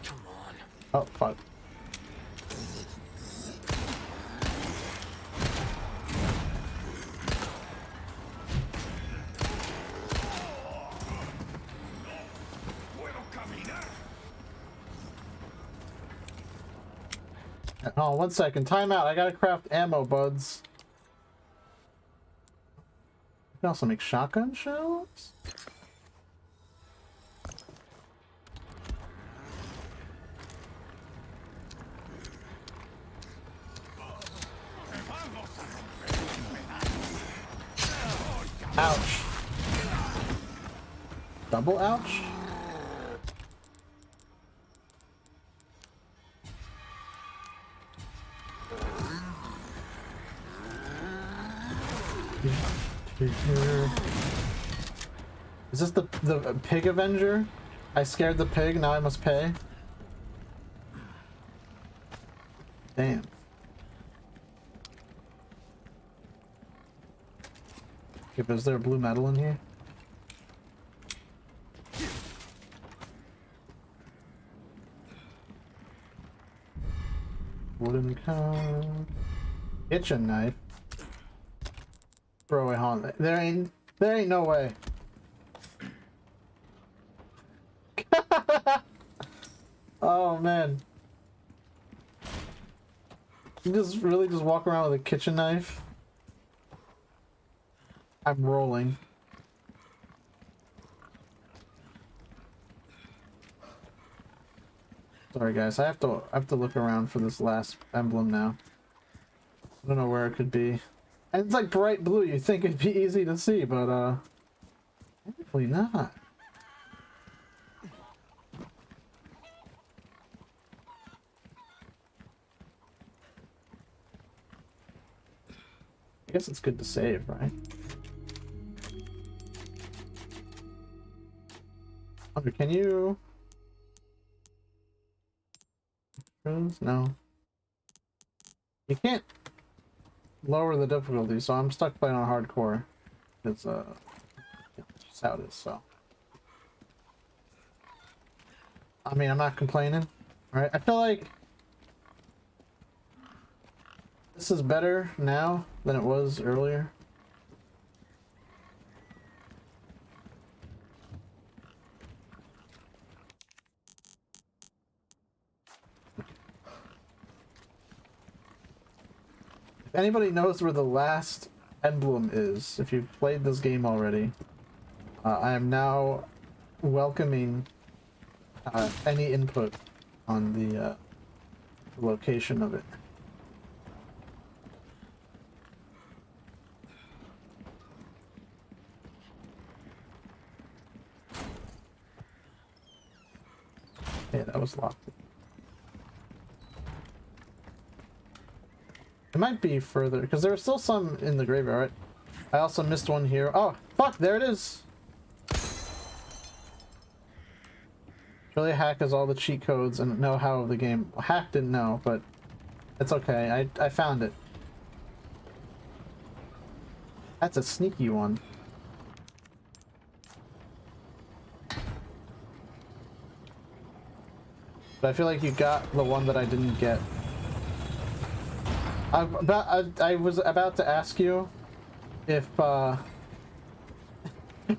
Come on. Oh, fuck. Oh, 1 second. Time out. I gotta craft ammo, buds. You can also make shotgun shells? Ouch. Double ouch? Is this the pig avenger? I scared the pig, now I must pay? Damn. Okay, but is there a blue metal in here? Wooden cone. Kitchen knife. Throwaway haunt. There ain't no way. Oh man. You just really just walk around with a kitchen knife? I'm rolling. Sorry guys, I have to look around for this last emblem now. I don't know where it could be. And it's like bright blue, you'd think it'd be easy to see, but apparently not. I guess it's good to save, right? Wonder, can you... No. You can't lower the difficulty, so I'm stuck playing on hardcore. It's just how it is, so. I mean, I'm not complaining, right? I feel like this is better now than it was earlier. If anybody knows where the last emblem is, if you've played this game already, I am now welcoming any input on the location of it. Yeah, that was locked. It might be further, because there are still some in the graveyard, right? I also missed one here. Oh, fuck, there it is! Really, Hack has all the cheat codes and know-how of the game. Well, Hack didn't know, but it's okay. I found it. That's a sneaky one. But I feel like you got the one that I didn't get. I was about to ask you if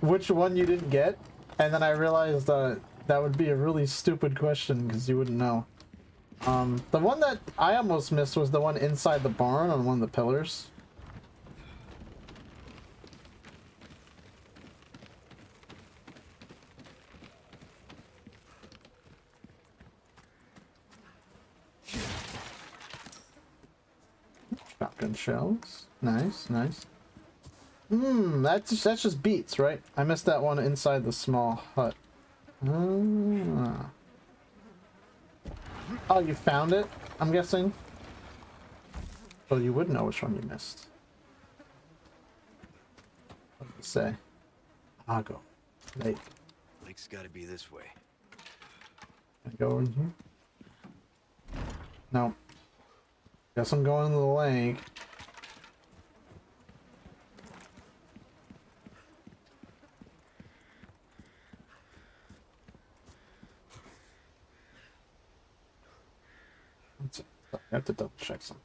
which one you didn't get, and then I realized that would be a really stupid question because you wouldn't know. The one that I almost missed was the one inside the barn on one of the pillars. Shotgun shells. Nice, nice. That's just beets, right? I missed that one inside the small hut. Oh, you found it, I'm guessing? Well, you would know which one you missed. What did it say? Ago. Lake. Lake's gotta be this way. Can I go in here? No. Guess I'm going to the lake. I have to double check something.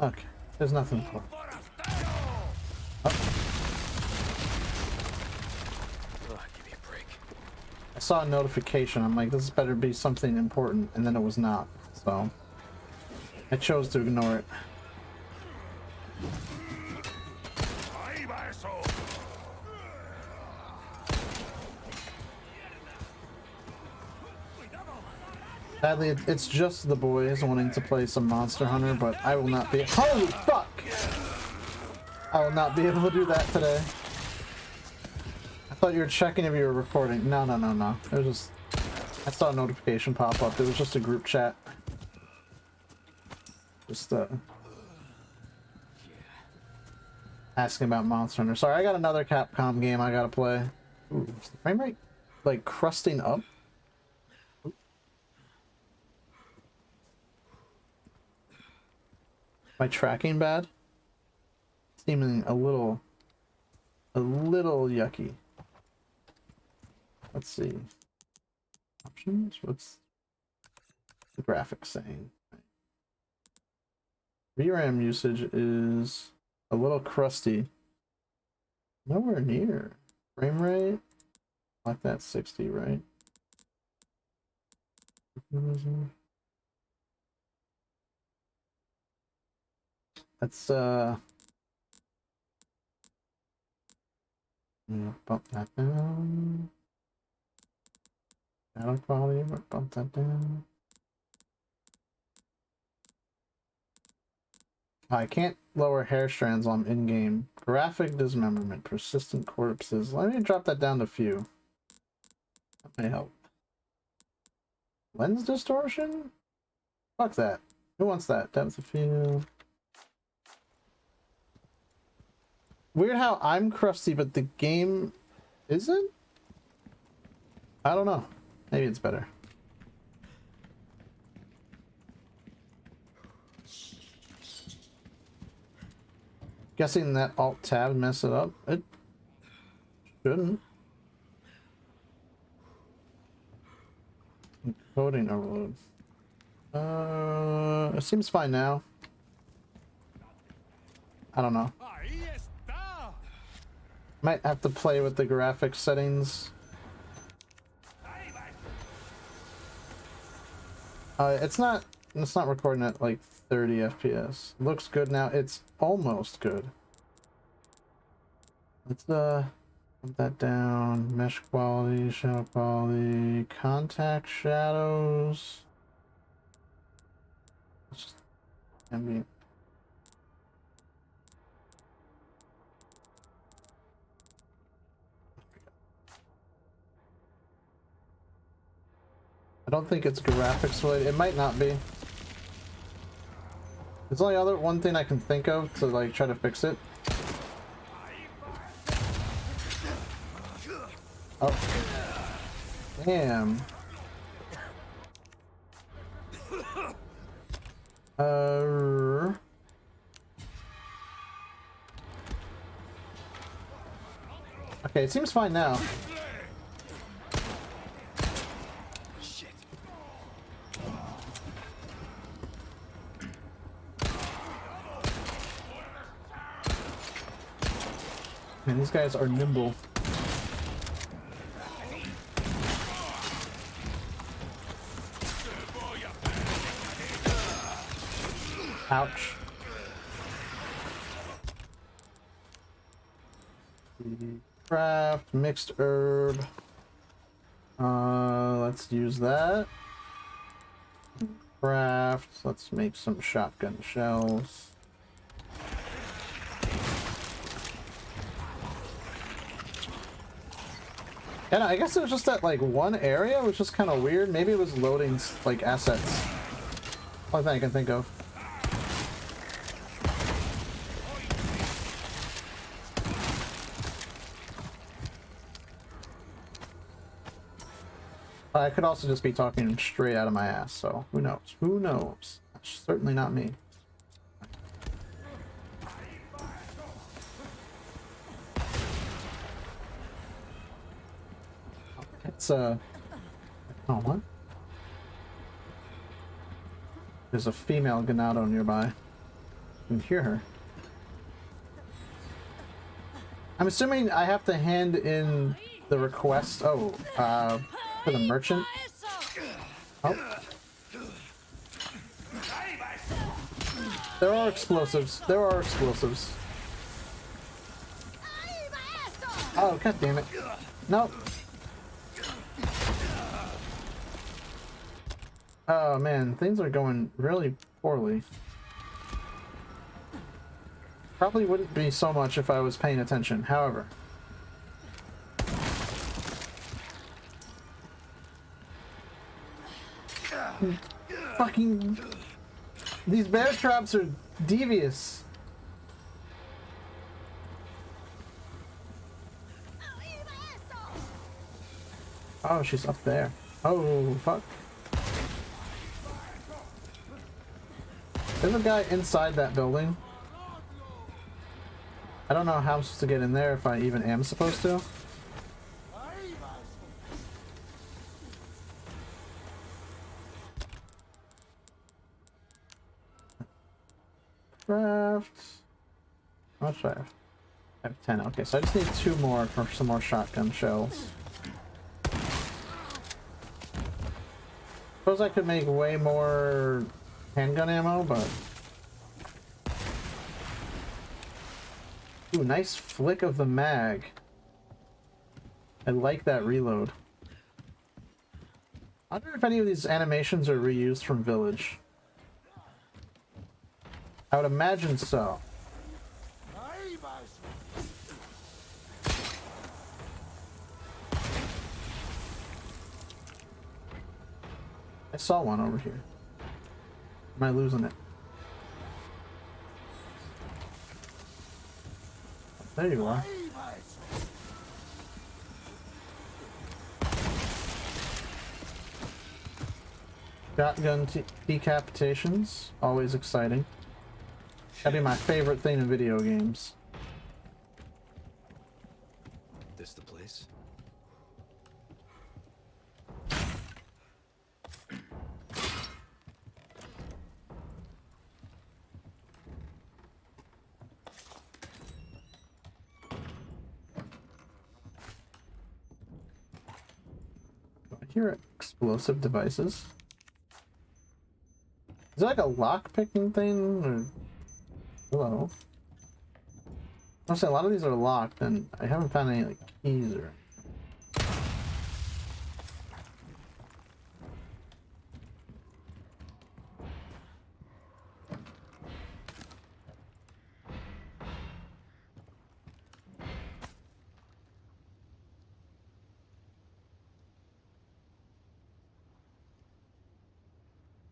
Okay, there's nothing for it. Oh. Give me a break. I saw a notification. I'm like, this better be something important, and then it was not. So I chose to ignore it. Sadly, it's just the boys wanting to play some Monster Hunter, but I will not be. Holy fuck! I will not be able to do that today. I thought you were checking if you were recording. No. It was just... I saw a notification pop up. It was just a group chat. Just, asking about Monster Hunter. Sorry, I got another Capcom game I gotta play. Ooh, is the frame rate, like, crusting up? Ooh. My tracking bad? Seeming a little yucky. Let's see. Options? What's the graphics saying? VRAM usage is a little crusty. Nowhere near. Frame rate? Like that 60, right? Let's bump that down. Shadow quality, bump that down. I can't lower hair strands while I'm in game. Graphic dismemberment, persistent corpses. Let me drop that down to few. That may help. Lens distortion? Fuck that. Who wants that? Depth of field. Weird how I'm crusty, but the game isn't? I don't know. Maybe it's better. Guessing that alt tab mess it up. It shouldn't. Coding overload. It seems fine now. I don't know. Might have to play with the graphics settings. It's not recording at like 30 FPS. Looks good now. It's almost good. Let's put that down. Mesh quality, shadow quality, contact shadows. Just ambient. I don't think it's graphics related. It might not be. There's only one thing I can think of to like try to fix it. Oh. Damn. Okay, it seems fine now. Man, these guys are nimble. Ouch. Craft, mixed herb. Let's use that. Craft, let's make some shotgun shells. And I guess it was just that like one area was just kind of weird. Maybe it was loading like assets. Only thing I can think of. I could also just be talking straight out of my ass, so who knows? Who knows? That's certainly not me. It's oh, what? There's a female ganado nearby. You can hear her. I'm assuming I have to hand in the request. Oh, for the merchant. Oh. There are explosives. There are explosives. Oh, god damn it. Nope. Oh man, things are going really poorly. Probably wouldn't be so much if I was paying attention, however. Fucking... These bear traps are devious. Oh, she's up there. Oh, fuck. There's a guy inside that building. I don't know how I'm supposed to get in there, if I even am supposed to. Craft. How much do I have? I have 10. Okay, so I just need 2 more for some more shotgun shells. Suppose I could make way more handgun ammo, but... Ooh, nice flick of the mag. I like that reload. I wonder if any of these animations are reused from Village. I would imagine so. I saw one over here. Am I losing it? There you are. Shotgun decapitations, always exciting. That'd be my favorite thing in video games. This the place? Do I hear explosive devices? Is it like a lock picking thing? Or... Hello? I say a lot of these are locked, and I haven't found any like keys or.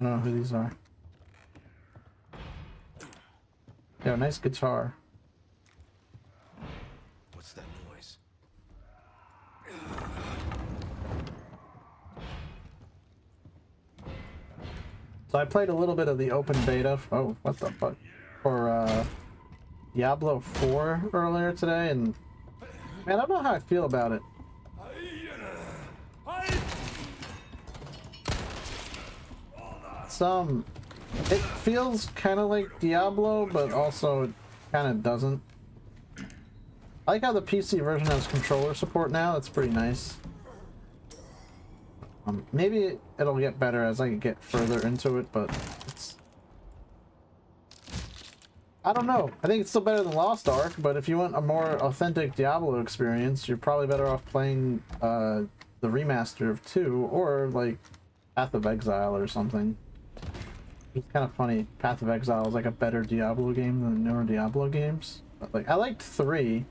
I don't know who these are. Yeah, nice guitar. What's that noise? So I played a little bit of the open beta. Oh, what the fuck? For Diablo 4 earlier today, and man, I don't know how I feel about it. It feels kind of like Diablo, but also it kind of doesn't. I like how the PC version has controller support now. That's pretty nice. Maybe it'll get better as I get further into it, but it's... I don't know. I think it's still better than Lost Ark, but if you want a more authentic Diablo experience, you're probably better off playing the remaster of 2, or like Path of Exile or something. It's kind of funny. Path of Exile is like a better Diablo game than newer Diablo games. But, like, I liked 3.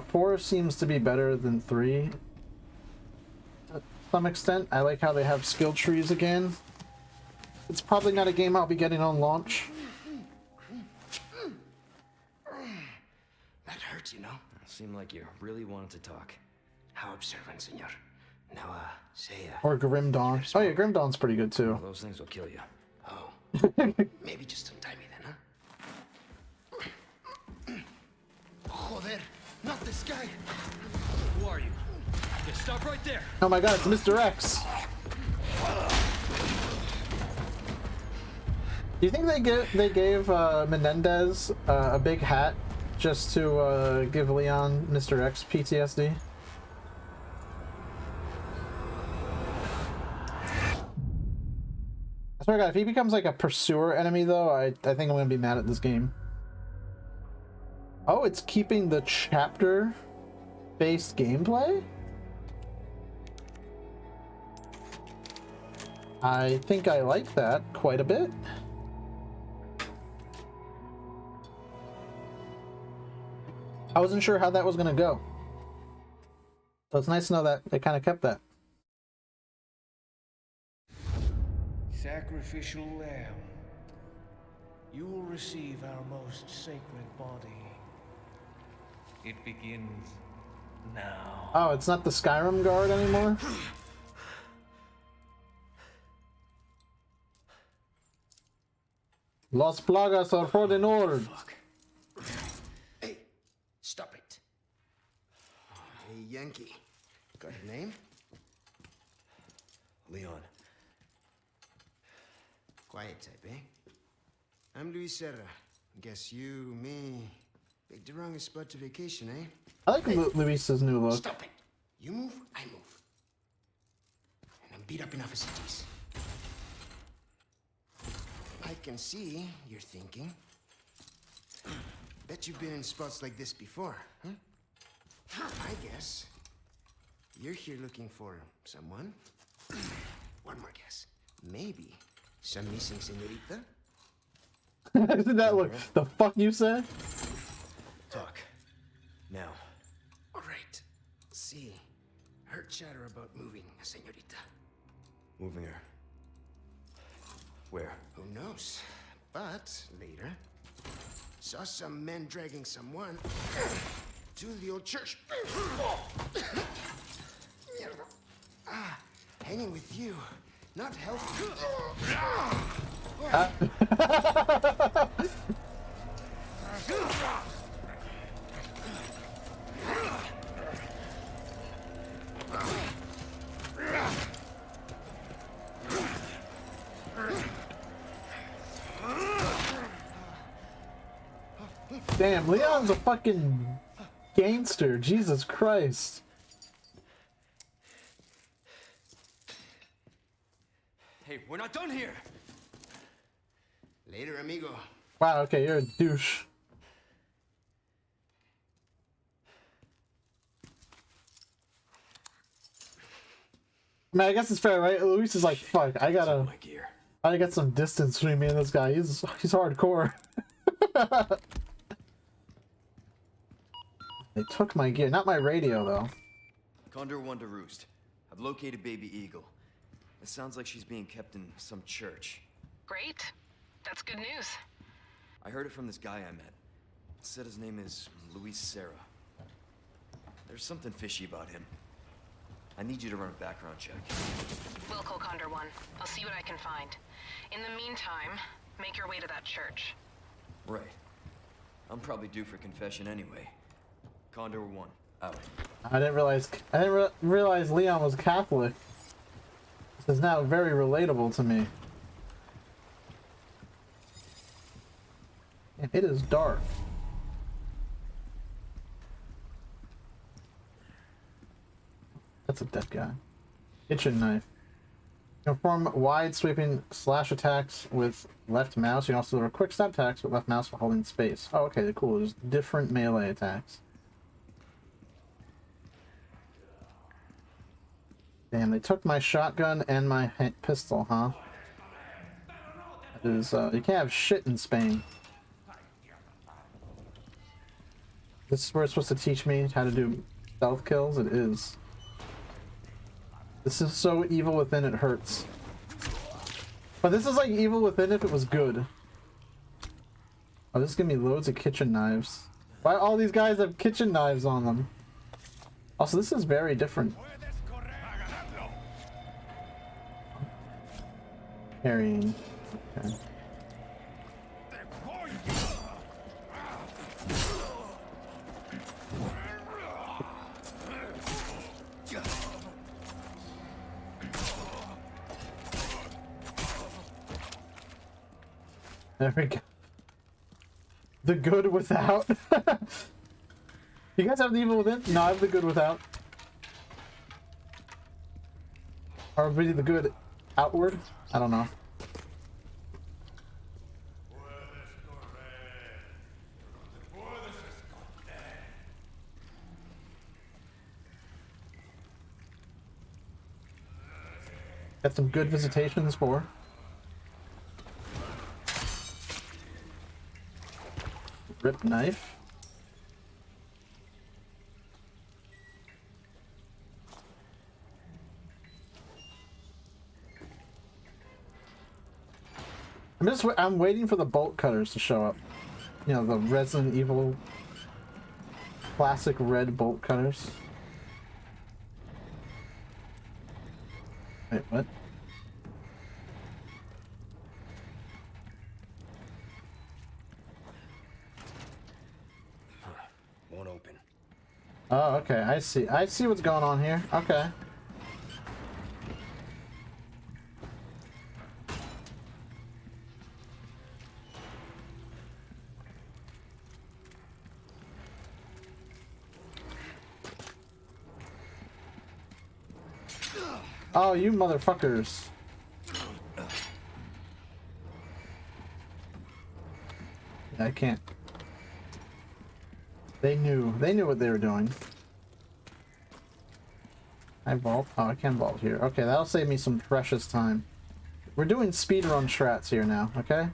4 seems to be better than 3 to some extent. I like how they have skill trees again. It's probably not a game I'll be getting on launch. That hurts, you know. Seemed like you really wanted to talk. How observant, senor. Now, say, Or Grim Dawn. Oh yeah, Grim Dawn's pretty good too. Those things will kill you. oh, maybe just untie me then, huh? Joder, not this guy. Who are you? Yeah, stop right there. Oh my god, it's Mr. X. Do you think they gave Menendez a big hat just to give Leon Mr. X PTSD? I swear to God, if he becomes like a pursuer enemy though, I think I'm gonna be mad at this game. Oh, it's keeping the chapter-based gameplay? I think I like that quite a bit. I wasn't sure how that was gonna go. So it's nice to know that they kind of kept that. Sacrificial lamb, you will receive our most sacred body. It begins now. Oh, it's not the Skyrim guard anymore? Las plagas are for the north. Hey, stop it. Hey, Yankee. Got your name? Leon. Quiet type, eh? I'm Luis Serra. Guess you, me, picked the wrongest spot to vacation, eh? I like Luis's new look. Stop it. You move, I move. And I'm beat up enough of cities. I can see you're thinking. Bet you've been in spots like this before, huh? I guess you're here looking for someone. One more guess. Maybe some missing señorita? Did that look? The fuck you said? Talk. Now. All right. See, heard chatter about moving a señorita. Moving her. Where? Who knows? But later, saw some men dragging someone to the old church. Hanging with you, not healthy. Damn, Leon's a fucking gangster. Jesus Christ. Hey, we're not done here. Later, amigo. Wow, okay, you're a douche. Man, I guess it's fair, right? Luis is like, fuck, I gotta get some distance between me and this guy. He's hardcore. They took my gear, not my radio though. Condor 1 to Roost. I've located Baby Eagle. It sounds like she's being kept in some church. Great. That's good news. I heard it from this guy I met. Said his name is Luis Serra. There's something fishy about him. I need you to run a background check. We'll call Condor 1. I'll see what I can find. In the meantime, make your way to that church. Right. I'm probably due for confession anyway. Condor 1, out. I didn't realize Leon was Catholic. This is now very relatable to me. And it is dark. That's a dead guy. Kitchen knife. You can perform wide sweeping slash attacks with left mouse. You can also do quick stab attacks with left mouse while holding space. Oh, okay, cool. There's different melee attacks. Damn, they took my shotgun and my pistol, huh? That is, you can't have shit in Spain. This is where it's supposed to teach me how to do stealth kills? It is. This is so Evil Within it hurts. But this is like Evil Within if it was good. Oh, this is gonna be loads of kitchen knives. Why all these guys have kitchen knives on them? Also, this is very different. Carrying. Okay. There we go. The good without. You guys have the Evil Within? No, I have the good without. Or maybe the good outward? I don't know. Got some good visitations for. Rip knife. I'm waiting for the bolt cutters to show up. You know, the Resident Evil classic red bolt cutters. Wait, what? Won't open. Oh, okay. I see. I see what's going on here. Okay. Oh, you motherfuckers. I can't. They knew what they were doing. I vault? Oh, I can vault here. Okay, that'll save me some precious time. We're doing speedrun strats here now, okay?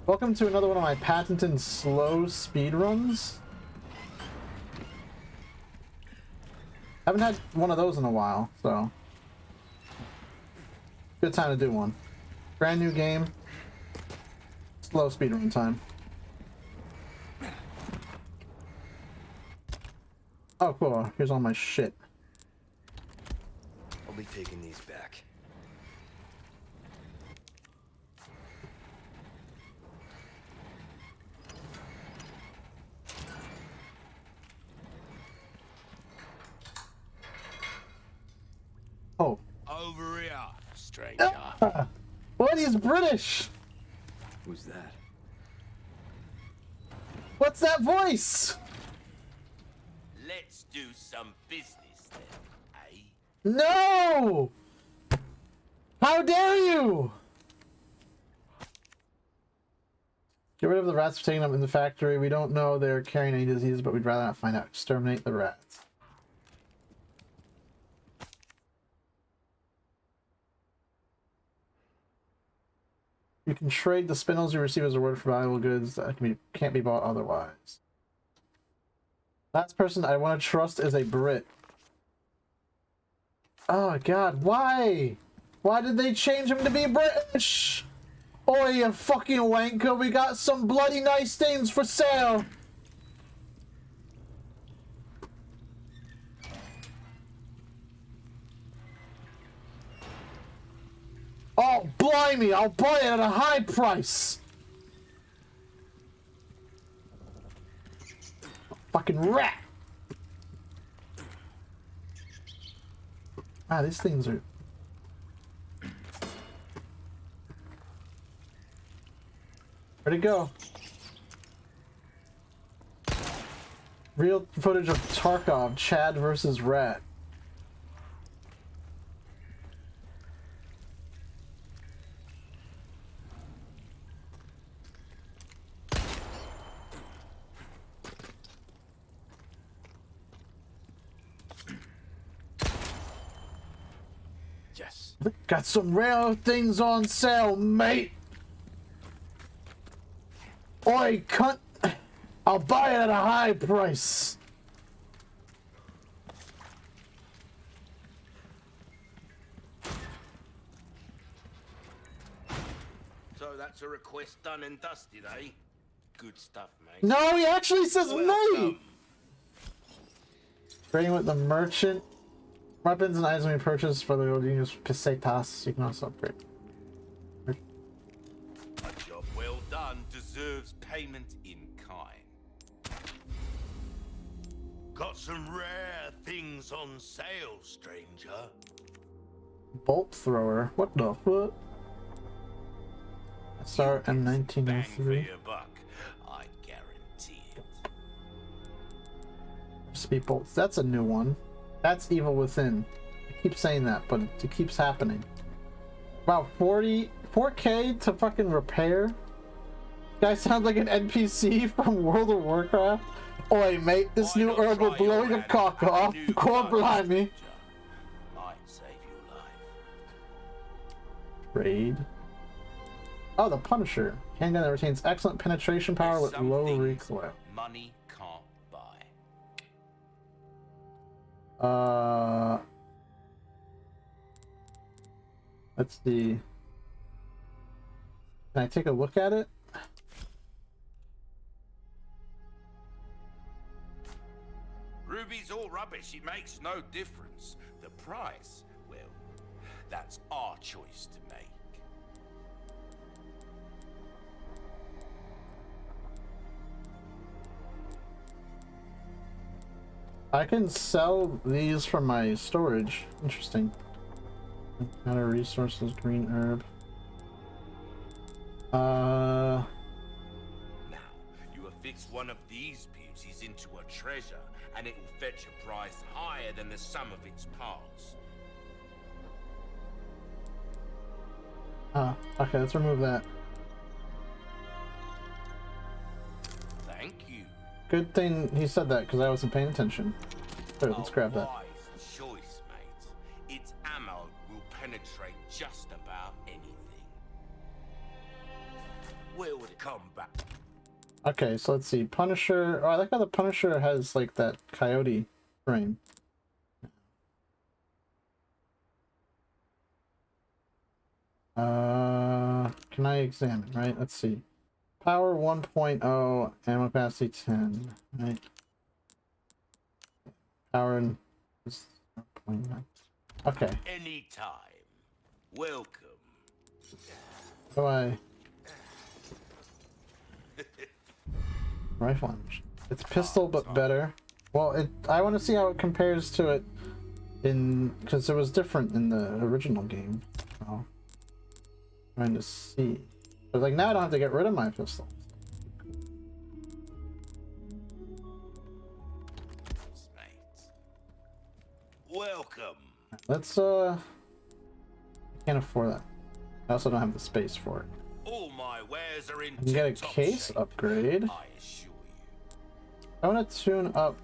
Welcome to another one of my patented slow speedruns. Haven't had one of those in a while, so good time to do one. Brand new game, slow speedrun time. Oh, cool. Here's all my shit. I'll be taking these back. Oh. Over here, stranger. What? He's British! Who's that? What's that voice? Let's do some business then, eh? No! How dare you! Get rid of the rats for taking them in the factory. We don't know they're carrying any disease, but we'd rather not find out. Exterminate the rats. You can trade the spindles you receive as a reward for valuable goods that can't be bought otherwise. Last person I want to trust is a Brit. Oh god, why? Why did they change him to be British? Oh, you fucking wanker, we got some bloody nice things for sale. Oh, blimey, I'll buy it at a high price. Fucking rat. Ah, these things are... Where'd it go? Real footage of Tarkov, Chad versus Rat. Yes. Got some rare things on sale, mate. Oi, cunt! I'll buy it at a high price. So that's a request done and dusted, eh? Good stuff, mate. No, he actually says Welcome. mate. Trading with the merchant. Weapons and items we purchase for the use pesetas. You can also upgrade. A job well done deserves payment in kind. Got some rare things on sale, stranger. Bolt thrower. What the fuck? SR Bang for M1903. your buck, I guarantee it. Speed bolts. That's a new one. That's Evil Within. I keep saying that, but it keeps happening. Wow, 4K to fucking repair? Guy sounds like an NPC from World of Warcraft. Oi, mate, this new herb will blow your cock off. Core blimey. Might save your life. Trade. Oh, the Punisher. Handgun that retains excellent penetration power with Some low things recoil. money can't buy. Let's see. Can I take a look at it? Ruby's all rubbish. It makes no difference. The price, well, that's our choice to make. I can sell these from my storage. Interesting. Matter resources, green herb. Now, you affix one of these beauties into a treasure, and it will fetch a price higher than the sum of its parts. Okay, let's remove that. Good thing he said that because I wasn't paying attention. Here, let's grab that. Wise choice, mate. Its ammo will penetrate just about anything. We'll come back. Okay, so let's see. Punisher. Oh, I like how the Punisher has like that coyote frame. Can I examine, right? Let's see. Power 1.0, ammo capacity 10, right? Power and... 0.9. Okay. Anytime. Welcome. How do I... Rifle ammunition. It's pistol, but better. Well, I want to see how it compares to it in... Because it was different in the original game. So, trying to see. But like now I don't have to get rid of my pistol. Welcome. Let's I can't afford that. I also don't have the space for it. All my wares are in I can get a tip-top case shape, upgrade. I assure you. I want to tune up.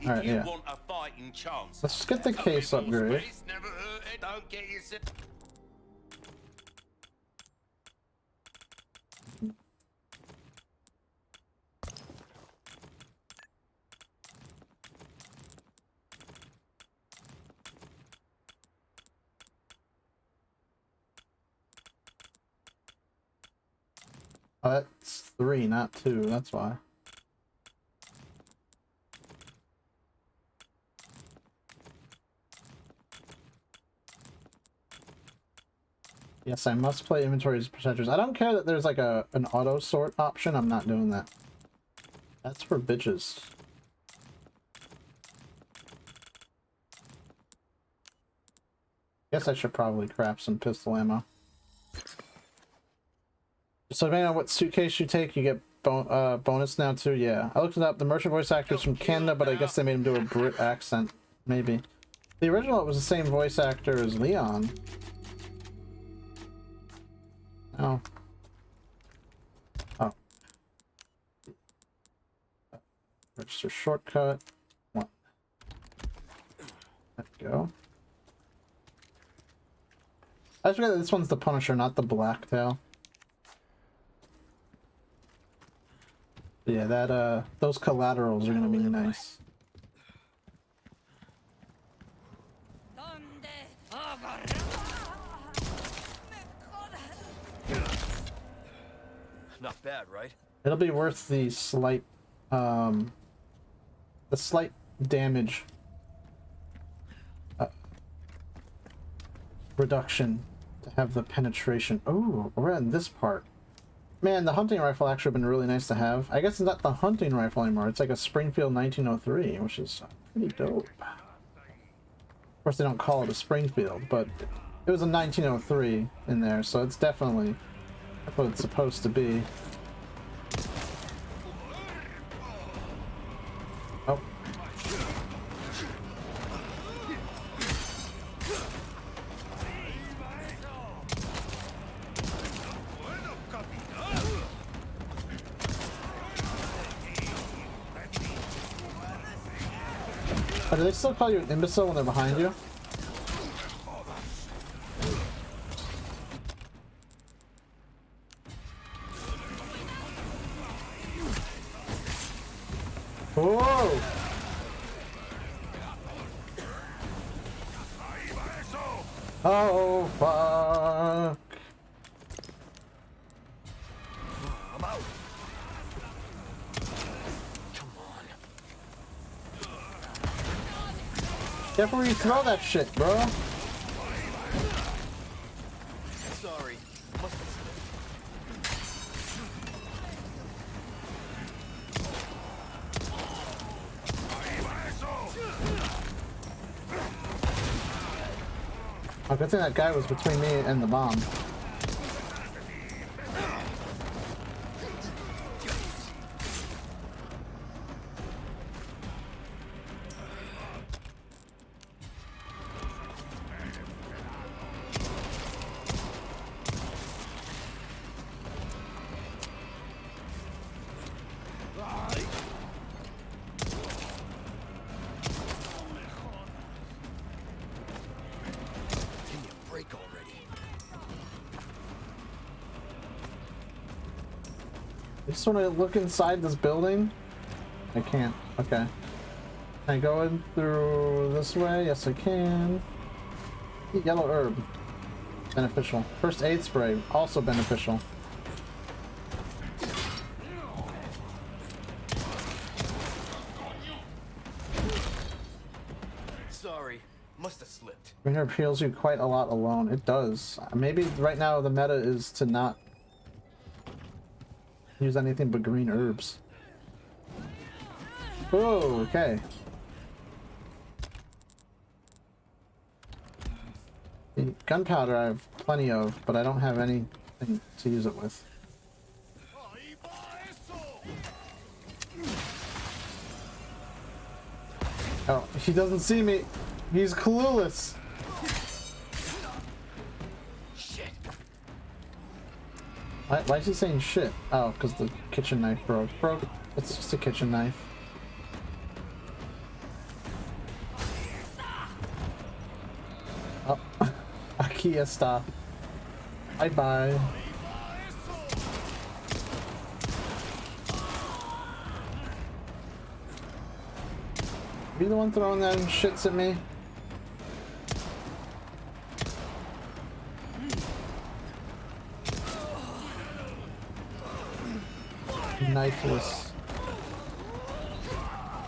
If Alright, you yeah. want a fighting chance, Let's get the a case bit more upgrade. space never hurt it. Don't get yourself. Oh, that's 3, not 2. That's why. Yes, I must play inventory as percentages. I don't care that there's like an auto sort option. I'm not doing that. That's for bitches. Guess I should probably craft some pistol ammo. So depending on what suitcase you take, you get bonus now too. Yeah, I looked it up. The merchant voice actor is from Canada, but I guess they made him do a Brit accent. Maybe. The original, it was the same voice actor as Leon. Oh. Oh. Register shortcut. 1. There we go. I forget that this one's the Punisher, not the Blacktail. Yeah, that those collaterals are gonna be nice. Not bad, right? It'll be worth the slight damage reduction to have the penetration. Oh, we're in this part. Man, the hunting rifle actually would have been really nice to have. I guess it's not the hunting rifle anymore. It's like a Springfield 1903, which is pretty dope. Of course, they don't call it a Springfield, but it was a 1903 in there, so it's definitely what it's supposed to be. Oh. Oh, do they still call you an imbecile when they're behind you? Whoa! Oh, fuck. I'm out. Come on. Careful where you throw that shit, bro. Sorry. Must have slipped. Oh, good thing that guy was between me and the bomb. I just want to look inside this building. I can't. Okay. Can I go in through this way? Yes, I can. Yellow herb. Beneficial. First aid spray. Also beneficial. Sorry, must have slipped. Green herb heals you quite a lot alone. It does. Maybe right now the meta is to not use anything but green herbs. Oh, okay. The gunpowder I have plenty of, but I don't have anything to use it with. Oh, he doesn't see me. He's clueless. Shit. Why is he saying shit? Oh, because the kitchen knife broke. It's just a kitchen knife. Oh, aquí está. Bye bye. You the one throwing them shits at me? Knifeless.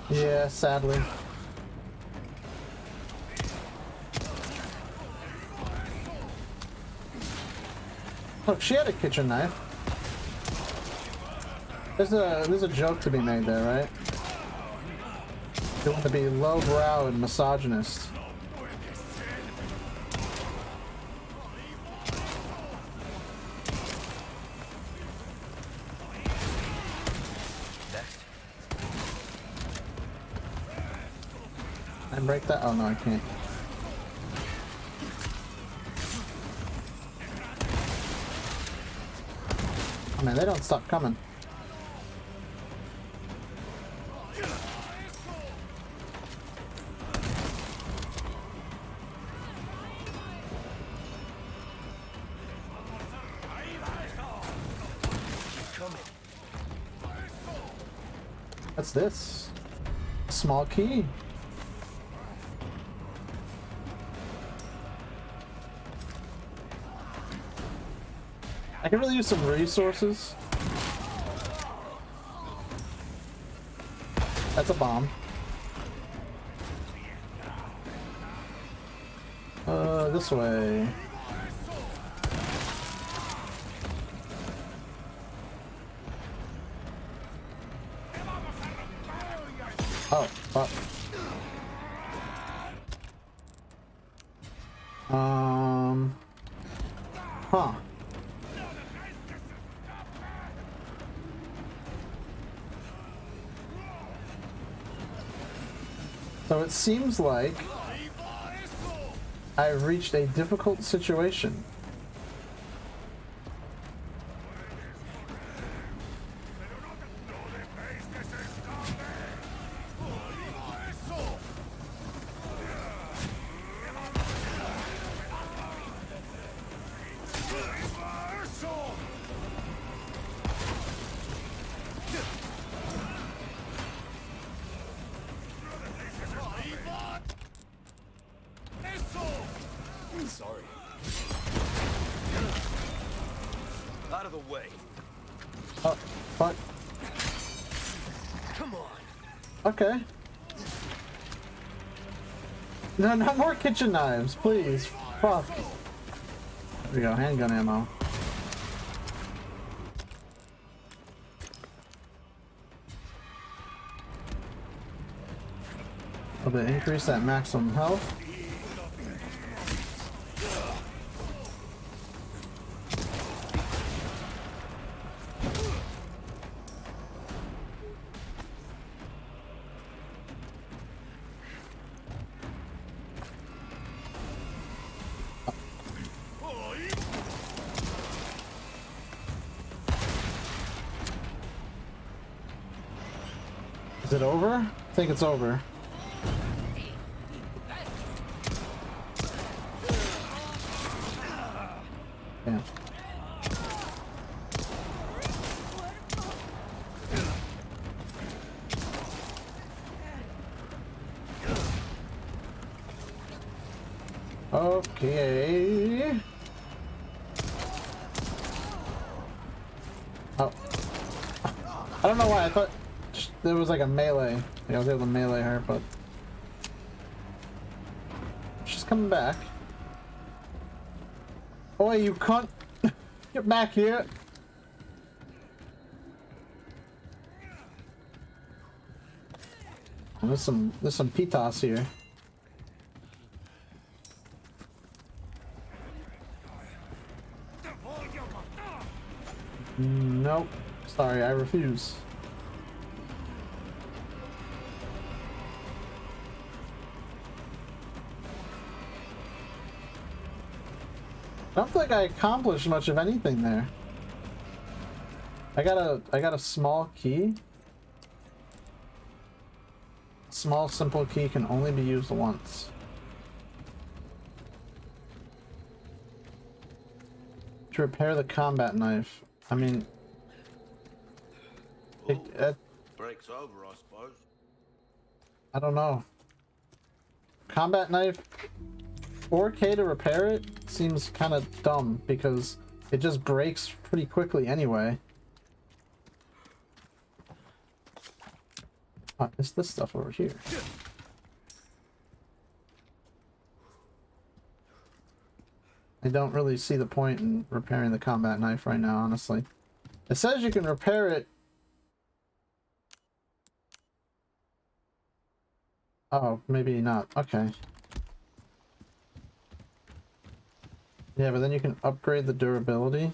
Yeah, sadly. Look, she had a kitchen knife. There's a joke to be made there, right? You want to be lowbrow and misogynist. And break that? Oh no, I can't. Oh man, they don't stop coming. What's this? Small key. I can really use some resources. That's a bomb. This way. Oh, fuck. Huh. So it seems like I've reached a difficult situation. Sorry. Out of the way. Oh, fuck. Come on. Okay. No, not more kitchen knives, please. Fuck. There we go, handgun ammo. A little bit increase that maximum health. Is it over? I think it's over. Yeah. Okay. Oh. I don't know why I thought there was like a melee. Yeah, I was able to melee her, but she's coming back. Oh, you cunt! Get back here! Oh, there's some pitas here. Nope. Sorry, I refuse. I don't think I accomplished much of anything there. I got a small key. Small simple key can only be used once. To repair the combat knife. I mean, Breaks over, I suppose. I don't know. Combat knife, 4K to repair it seems kind of dumb because it just breaks pretty quickly anyway. What is this stuff over here? I don't really see the point in repairing the combat knife right now, honestly. It says you can repair it. Oh, maybe not. Okay. Yeah, but then you can upgrade the durability.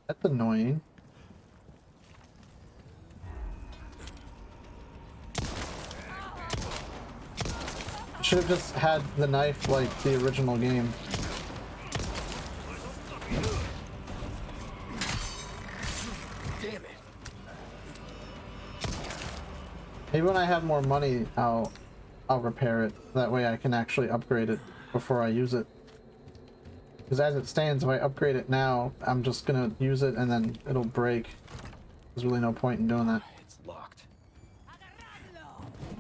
That's annoying. Should have just had the knife like the original game. Damn it. Maybe when I have more money, I'll repair it. That way I can actually upgrade it before I use it. Because as it stands, if I upgrade it now, I'm just gonna use it and then it'll break. There's really no point in doing that. It's locked.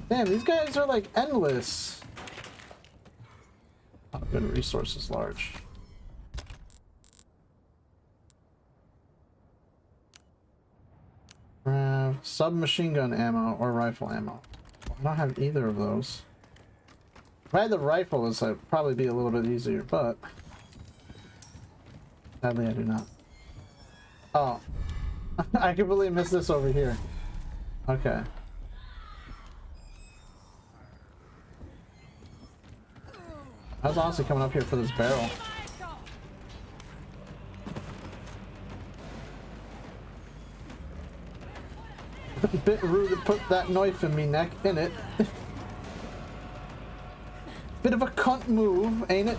Damn, these guys are like endless. Oh, good resources large. Submachine gun ammo or rifle ammo. I don't have either of those. If I had the rifle, this would probably be a little bit easier, but sadly I do not. Oh, I completely missed this over here. Okay. I was honestly coming up here for this barrel. Bit rude to put that knife in me neck, innit? Bit of a cunt move, ain't it?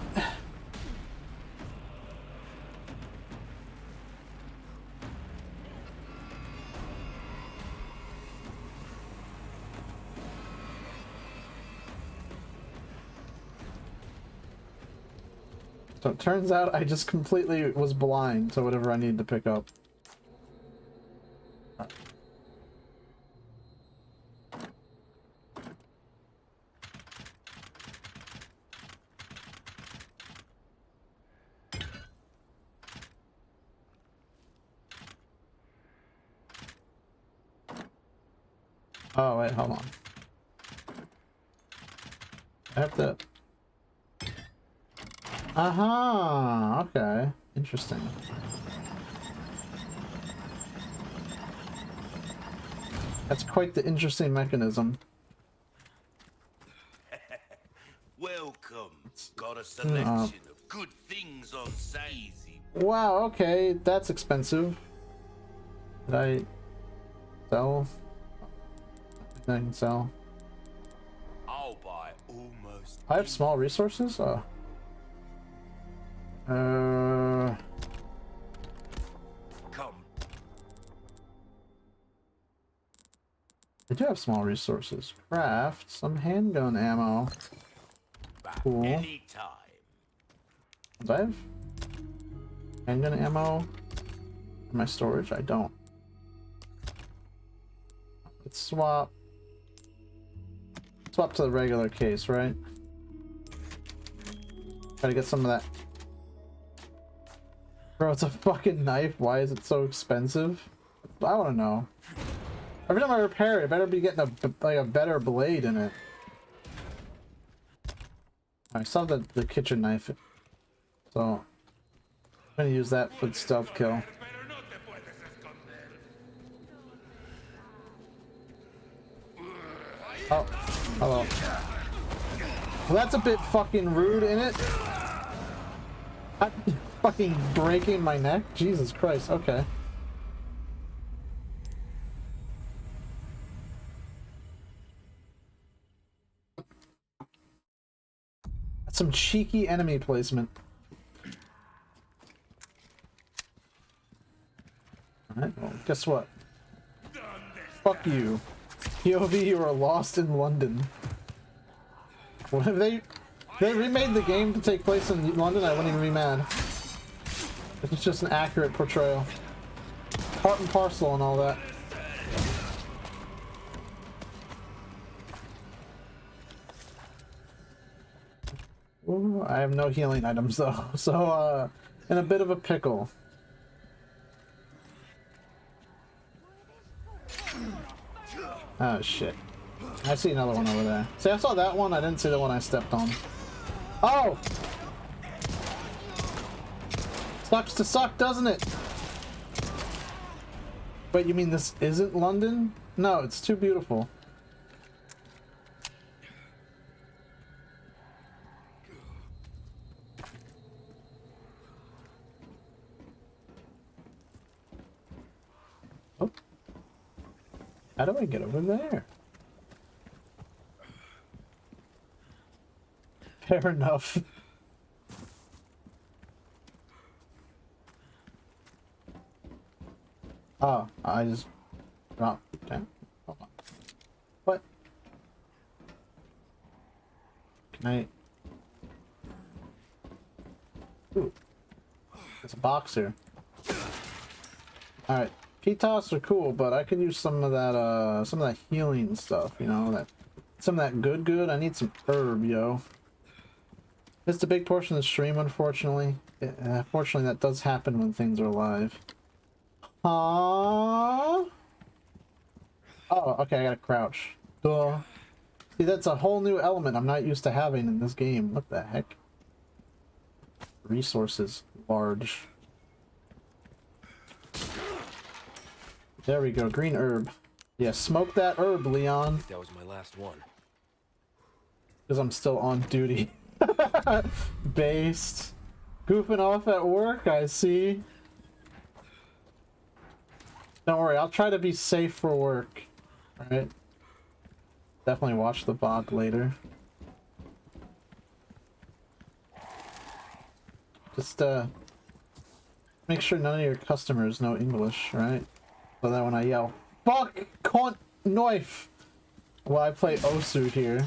So it turns out I just completely was blind to whatever I need to pick up. Oh wait, hold on. I have to... Aha! Okay. Interesting. That's quite the interesting mechanism. Welcome. Got a selection of good things on sale. Wow, okay, that's expensive. Did I sell? I can sell. I'll buy almost. I have small resources? Oh. Come. I do have small resources. Craft some handgun ammo. Cool. Anytime. Do I have handgun ammo in my storage? I don't. Let's swap to the regular case, right? Try to get some of that. Bro, it's a fucking knife. Why is it so expensive? I want to know. Every time I repair it, I better be getting a better blade in it. I saw the kitchen knife, so I'm gonna use that for the stealth kill. Oh, hello. Well, that's a bit fucking rude, isn't it? I'm fucking breaking my neck? Jesus Christ, okay. That's some cheeky enemy placement. Alright, well, guess what? Fuck you. POV, you are lost in London. What if they remade the game to take place in London? I wouldn't even be mad. It's just an accurate portrayal. Part and parcel and all that. Ooh, I have no healing items though, so in a bit of a pickle. Oh shit. I see another one over there. See, I saw that one, I didn't see the one I stepped on. Oh! Sucks to suck, doesn't it? Wait, you mean this isn't London? No, it's too beautiful. Oh. How do I get over there? Fair enough. Oh, I just dropped down. Hold on. What? Can I? Ooh. There's a box here. Alright. P-toss are cool, but I could use some of that healing stuff, you know, some of that good. I need some herb, yo. It's a big portion of the stream, unfortunately. Fortunately, that does happen when things are live. Oh, okay, I gotta crouch. Duh. See, that's a whole new element I'm not used to having in this game. What the heck? Resources. Large. There we go, green herb. Yeah, smoke that herb, Leon. That was my last one. Because I'm still on duty. Based. Goofing off at work, I see. Don't worry, I'll try to be safe for work. Alright? Definitely watch the VOD later. Just, make sure none of your customers know English, right? So that when I yell, fuck, cunt, knife! Well, I play Osu here.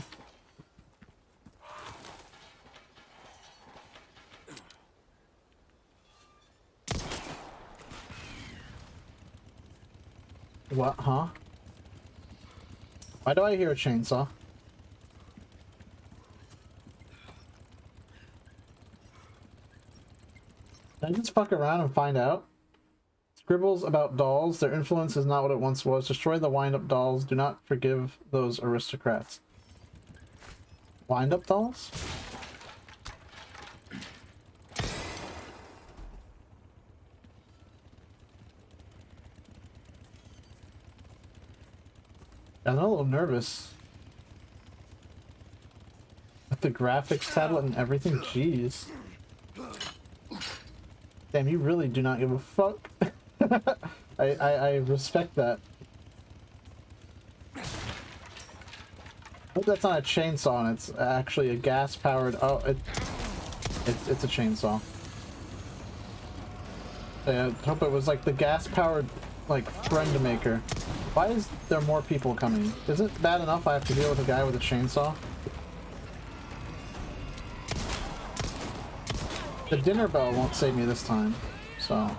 What, huh? Why do I hear a chainsaw? Can I just fuck around and find out? Scribbles about dolls. Their influence is not what it once was. Destroy the wind-up dolls. Do not forgive those aristocrats. Wind-up dolls? I'm a little nervous. With the graphics tablet and everything, jeez. Damn, you really do not give a fuck. I respect that. Hope that's not a chainsaw and it's actually a gas-powered... Oh, it's a chainsaw. I hope it was like the gas-powered, like, friend maker. Why is there more people coming? Isn't it bad enough I have to deal with a guy with a chainsaw? The dinner bell won't save me this time, so...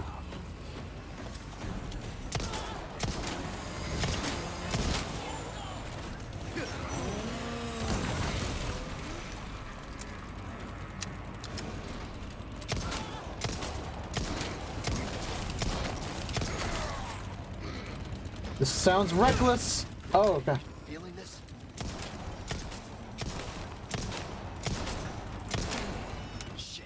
This sounds reckless. Oh, okay. Feeling this? Shit.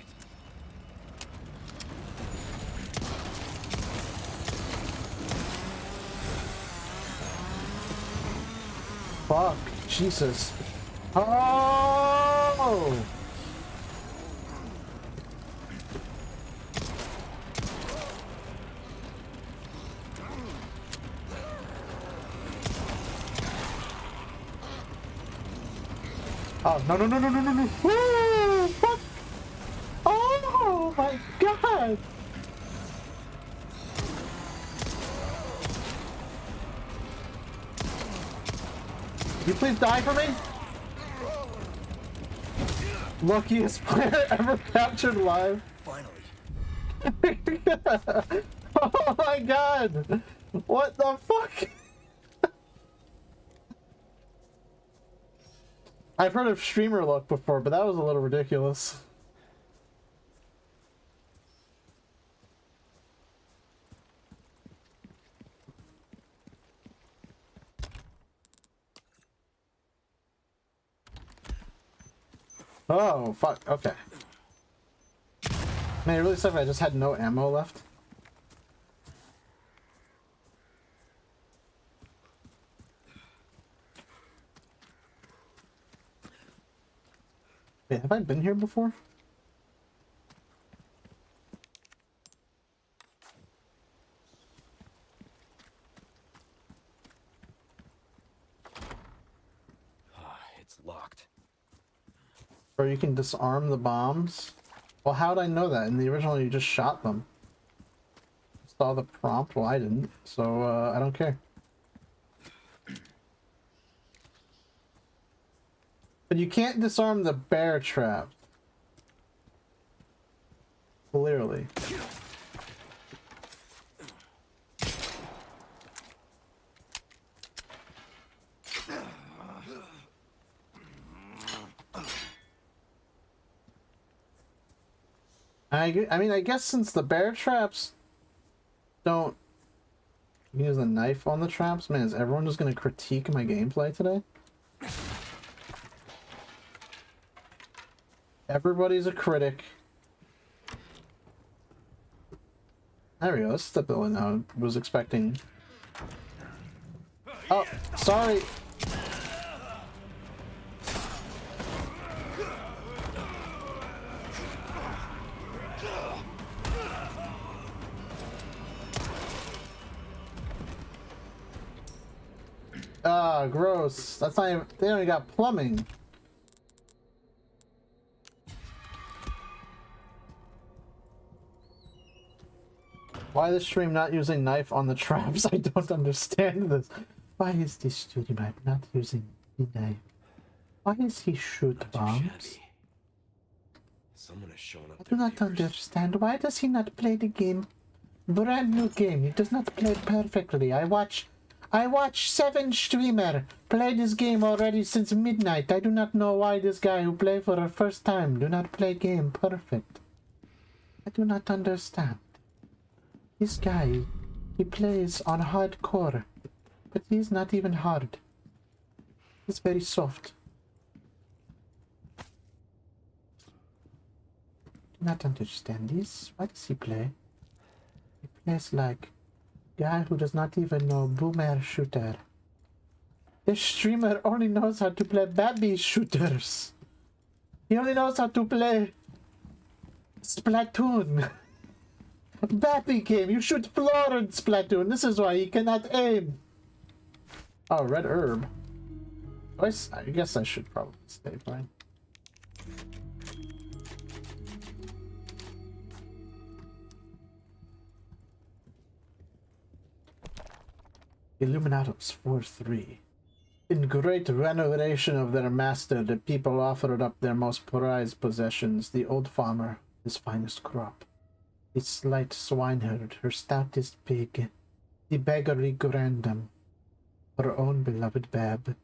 Fuck. Jesus. Oh! Oh, no, no, no, no, no, no, no. Woo! Fuck! Oh my god! You please die for me? Luckiest player ever captured live. Finally. Oh my god! What the fuck? I've heard of streamer luck before, but that was a little ridiculous. Oh, fuck. Okay. Man, it really sucked if I just had no ammo left. Wait, have I been here before? It's locked. Or you can disarm the bombs? Well, how would I know that? In the original, you just shot them. Saw the prompt? Well, I didn't. So, I don't care. But you can't disarm the bear trap. Clearly. I mean, I guess since the bear traps don't use a knife on the traps, man, is everyone just gonna critique my gameplay today? Everybody's a critic. There we go. Let's step in now. I was expecting. Oh, sorry. Ah, gross. That's not even. They only got plumbing. Why the stream not using knife on the traps? I don't understand this. Why is this stream not using the knife? Why is he shoot bombs? Someone has shown up. I do not understand. Why does he not play the game? Brand new game. He does not play it perfectly. I watch 7 streamer play this game already since midnight. I do not know why this guy who play for the first time do not play game perfect. I do not understand. This guy, he plays on hardcore, but he's not even hard. He's very soft. Do not understand this. Why does he play? He plays like guy who does not even know boomer shooter. This streamer only knows how to play baby shooters. He only knows how to play Splatoon. Baby game, you shoot floor in Splatoon. This is why he cannot aim. Oh, red herb. I guess I should probably stay fine. Illuminatus 4-3. In great renovation of their master, the people offered up their most prized possessions, the old farmer, his finest crop. The slight swineherd, her stoutest pig, the beggarly grandam, her own beloved bab.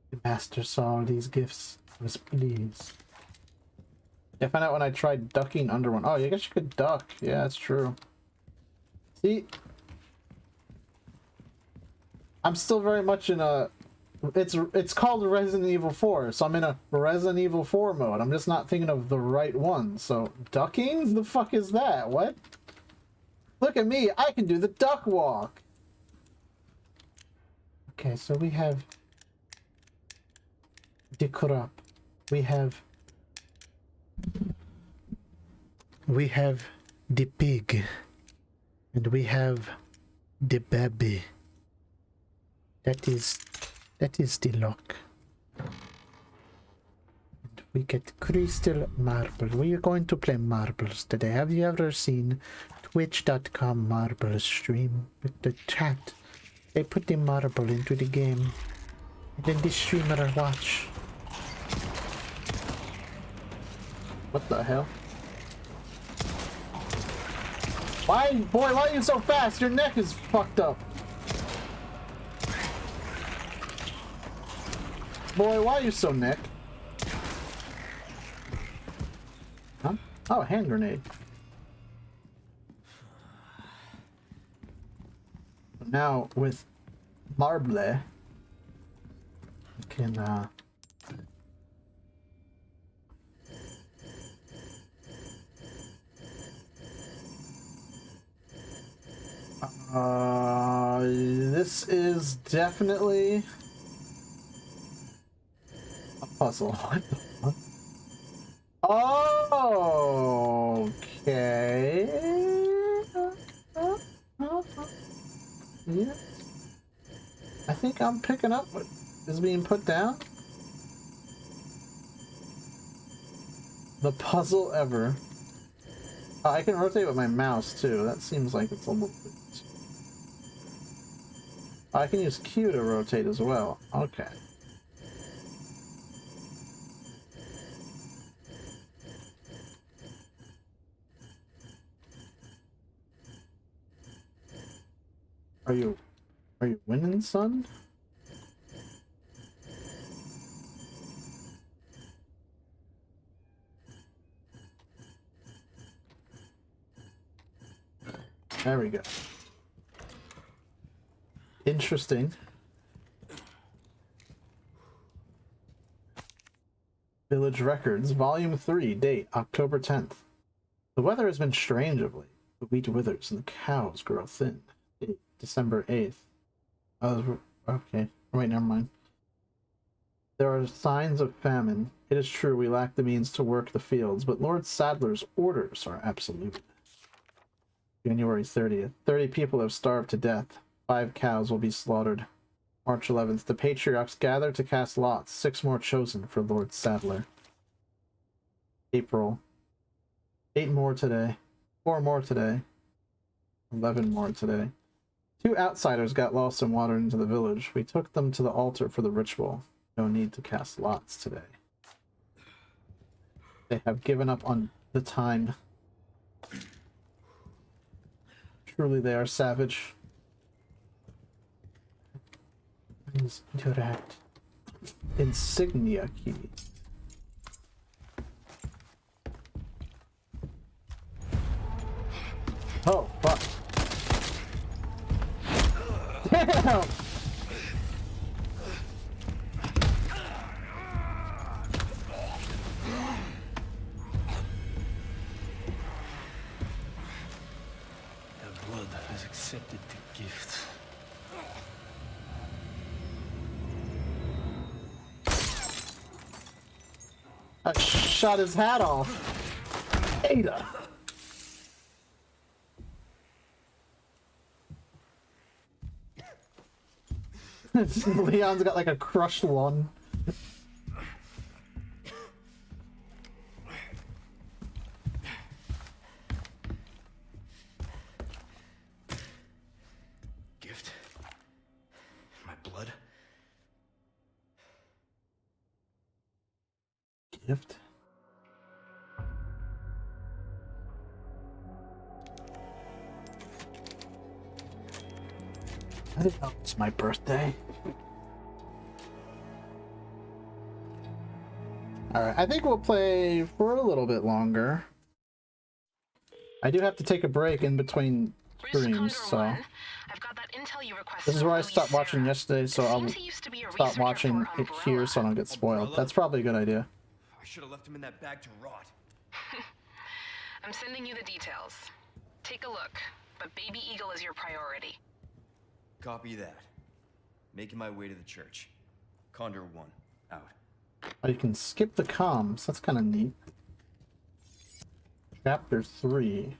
The master saw all these gifts, was pleased. I found out when I tried ducking under one. Oh, I guess you could duck. Yeah, that's true. See? I'm still very much in a... It's called Resident Evil 4, so I'm in a Resident Evil 4 mode. I'm just not thinking of the right one. So, ducking? The fuck is that? What? Look at me, I can do the duck walk! Okay, so we have... the crop. We have the pig. And we have the baby. That is the lock. And we get crystal marble. We are going to play marbles today. Have you ever seen twitch.com marble stream with the chat? They put the marble into the game. And then the streamer watch. What the hell? Why, boy, why are you so fast? Your neck is fucked up. Boy, why are you so neck? Huh? Oh, a hand grenade. Now, with marble, I can, this is definitely a puzzle. What the fuck? Oh, okay. Yeah. I think I'm picking up what is being put down. The puzzle ever. Oh, I can rotate with my mouse too. That seems like it's a little bit... I can use Q to rotate as well. Okay. Are you winning, son? There we go. Interesting. Village Records, Volume 3, date October 10th. The weather has been strange of late. The wheat withers and the cows grow thin. Date December 8th. Oh, okay. Wait, never mind. There are signs of famine. It is true we lack the means to work the fields, but Lord Sadler's orders are absolute. January 30th. 30 people have starved to death. 5 cows will be slaughtered. March 11th. The patriarchs gather to cast lots. 6 more chosen for Lord Sadler. April. 8 more today. 4 more today. 11 more today. 2 outsiders got lost and wandered into the village. We took them to the altar for the ritual. No need to cast lots today. They have given up on the time. Truly they are savage. Interact. Insignia key. Oh, fuck. Damn! Blood has accepted the gift. I shot his hat off. Ada. Leon's got like a crushed lung. Gift? My blood? Gift? I didn't know it's my birthday. Alright, I think we'll play for a little bit longer. I do have to take a break in between streams, so... I've got that intel you requested. This is where I Louis stopped watching Serra. yesterday, so It I'll seems he used to be a stop researcher watching for it here so I don't get spoiled. Umbrella? That's probably a good idea. I should have left him in that bag to rot. I'm sending you the details. Take a look, but Baby Eagle is your priority. Copy that. Making my way to the church. Condor 1, out. Oh, you can skip the comms. That's kind of neat. Chapter 3.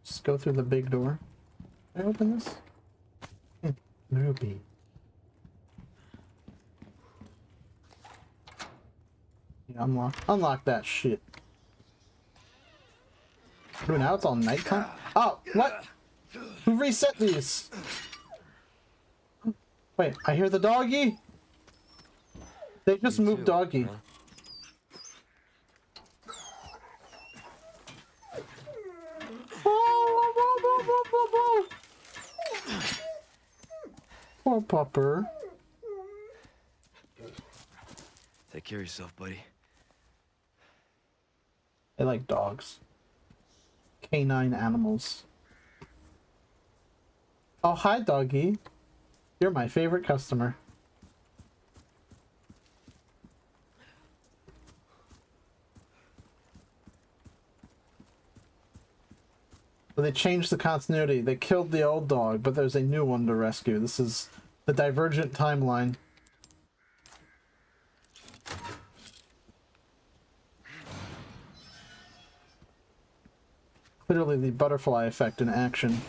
Just go through the big door. Can I open this? Ruby. Yeah, unlock that shit. Ooh, now it's all nighttime? Oh, what? Who reset these? Wait, I hear the doggy? They just You moved too, doggy. huh? Poor pupper. Take care of yourself, buddy. They like dogs. Canine animals. Oh, hi, doggy. You're my favorite customer. So they changed the continuity. They killed the old dog, but there's a new one to rescue. This is the Divergent timeline. Clearly the butterfly effect in action.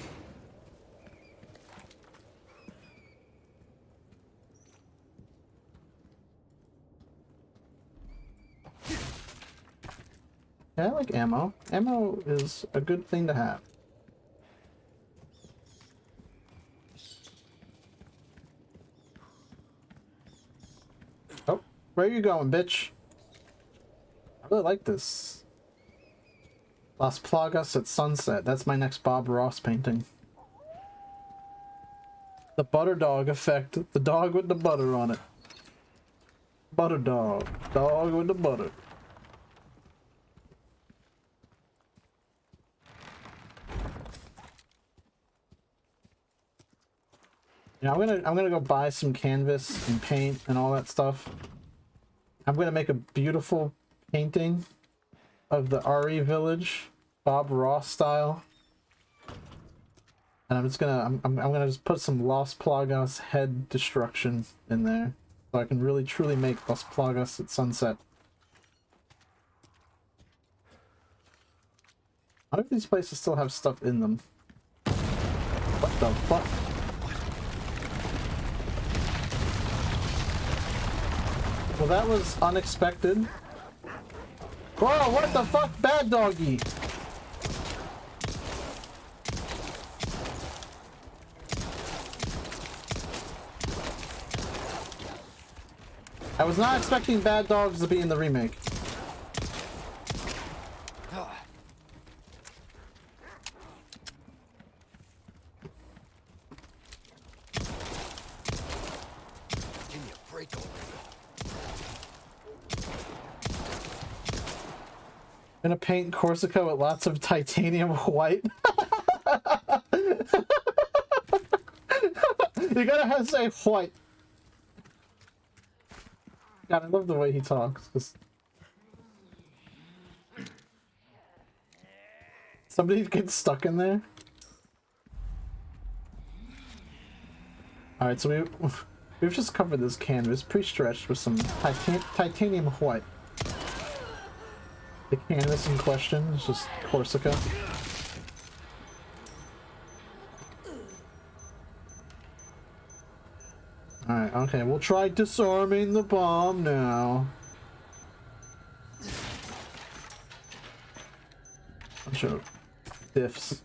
Yeah, I like ammo. Ammo is a good thing to have. Oh, where are you going, bitch? I really like this. Las Plagas at sunset. That's my next Bob Ross painting. The butter dog effect. The dog with the butter on it. Butter dog. Dog with the butter. Yeah, I'm gonna go buy some canvas and paint and all that stuff. I'm gonna make a beautiful painting of the RE village, Bob Ross style. And I'm just gonna I'm gonna just put some Las Plagas head destruction in there, so I can really truly make Las Plagas at sunset. I wonder if these places still have stuff in them. What the fuck? Well, that was unexpected. Whoa, what the fuck? Bad doggy! I was not expecting bad dogs to be in the remake. Give me a break already. I'm gonna paint Corsica with lots of titanium white. You gotta have to say white. God, I love the way he talks. Just... Somebody gets stuck in there. Alright, so we've just covered this canvas pre-stretched with some titanium white. The canvas in question is just Corsica. Alright, okay, we'll try disarming the bomb now. Bunch of diffs.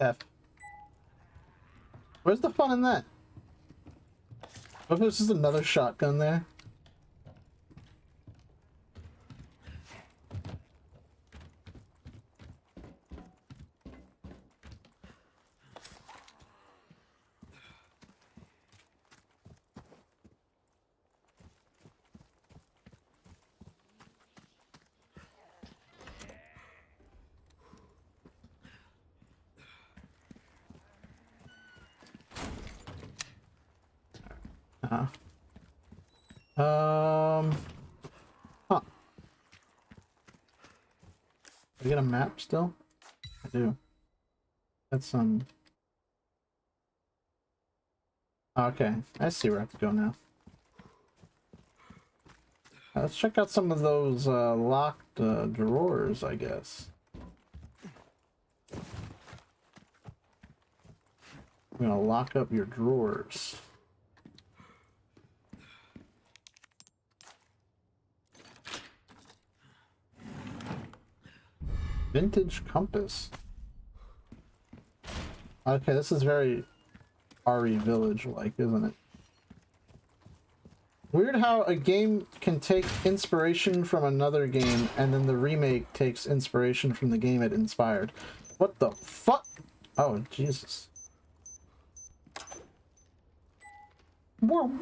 F. Where's the fun in that? Oh, there's just another shotgun there. Huh. I get a map still? I do. That's some. Okay, I see where I have to go now. Let's check out some of those locked drawers, I guess. I'm gonna lock up your drawers. Vintage compass. Okay, this is very RE Village-like, isn't it? Weird how a game can take inspiration from another game and then the remake takes inspiration from the game it inspired. What the fuck? Oh, Jesus. Whoa.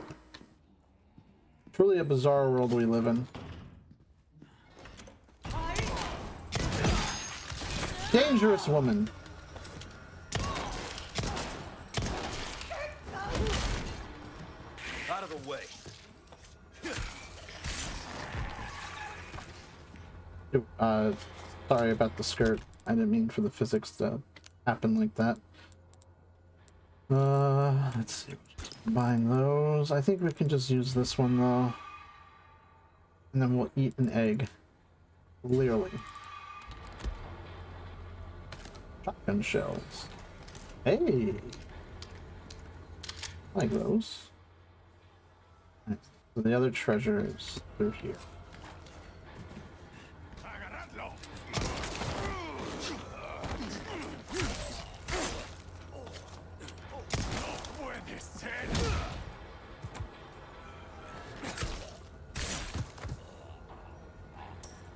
Truly a bizarre world we live in. Dangerous woman. Out of the way. Sorry about the skirt. I didn't mean for the physics to happen like that. Let's see. Combine those. I think we can just use this one though. And then we'll eat an egg. Clearly. Shotgun shells. Hey! I like those. Nice. So the other treasure is through here.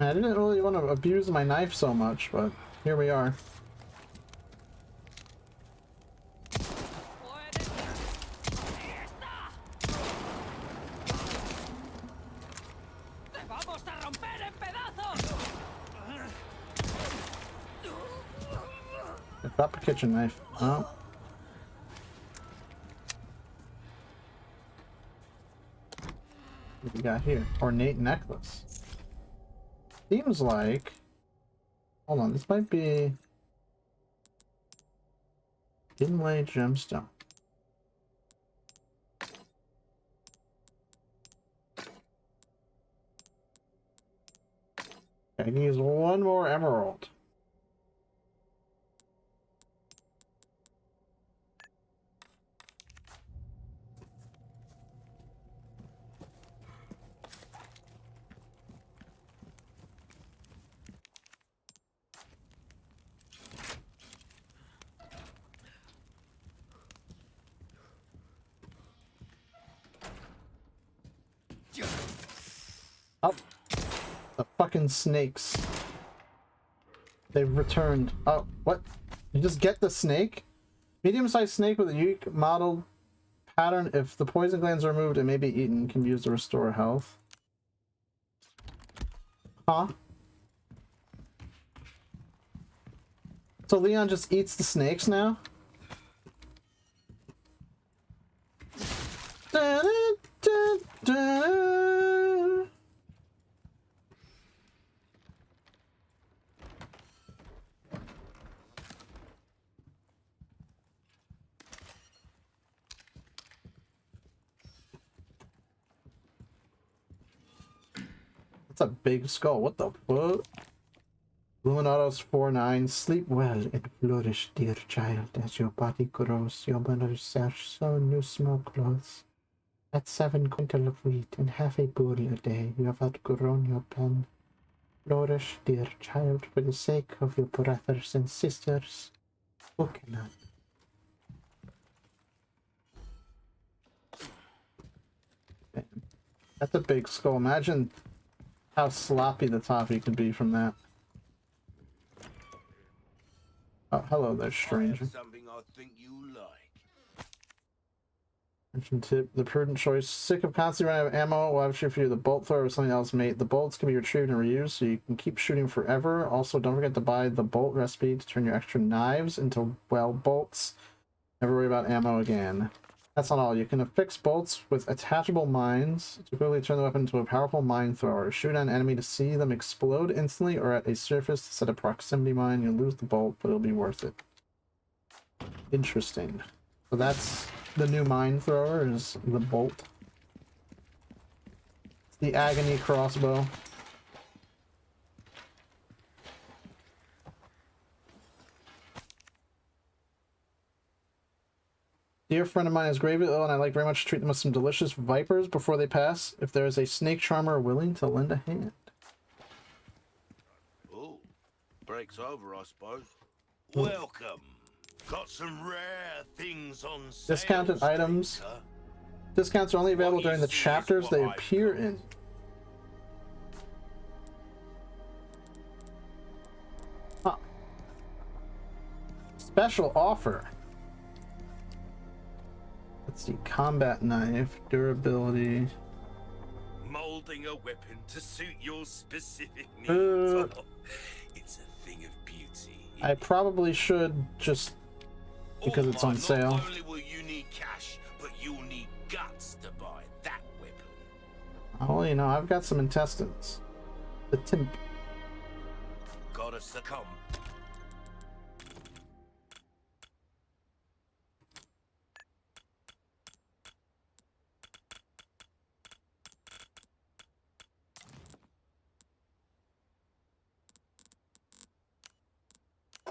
I didn't really want to abuse my knife so much, but here we are. Drop a kitchen knife. Oh. What do we got here? Ornate necklace. Seems like... Hold on, this might be... Inlay gemstone. I can use one more emerald. Oh, the fucking snakes. They've returned. Oh, what? You just get the snake? Medium-sized snake with a unique model pattern. If the poison glands are removed, it may be eaten. Can be used to restore health. Huh? So Leon just eats the snakes now? Da, da, da, da. That's a big skull. What the fuck? Luminatos 4-9. Sleep well and flourish, dear child. As your body grows, your mother shall sew new small clothes. At 7 quintal of wheat and half a bull a day, you have outgrown your pen. Flourish, dear child, for the sake of your brothers and sisters who cannot. That's a big skull. Imagine how sloppy the toffee could be from that. Oh, hello there, stranger. Something I think you like. Mention tip, the prudent choice. Sick of constantly running out of ammo? Well, I've shoot for you the bolt thrower or something else, mate. The bolts can be retrieved and reused, so you can keep shooting forever. Also, don't forget to buy the bolt recipe to turn your extra knives into, well, bolts. Never worry about ammo again. That's not all. You can affix bolts with attachable mines to quickly turn the weapon into a powerful mine thrower. Shoot at an enemy to see them explode instantly, or at a surface to set a proximity mine. You'll lose the bolt, but it'll be worth it. Interesting. So that's the new mine thrower, is the bolt. It's the agony crossbow. Dear friend of mine is gravely ill, and I'd like very much to treat them with some delicious vipers before they pass. If there is a snake charmer willing to lend a hand. Oh, breaks over, I suppose. Welcome. Got some rare things on sale. Discounted items. Discounts are only available during the chapters they appear in. Huh. Special offer. Let's see. Combat knife. Durability. Molding a weapon to suit your specific needs. It's a thing of beauty. I probably should just because it's on sale. Not only will you need cash, but you'll need guts to buy that weapon. Oh, you know, I've got some intestines. The timp. Gotta succumb.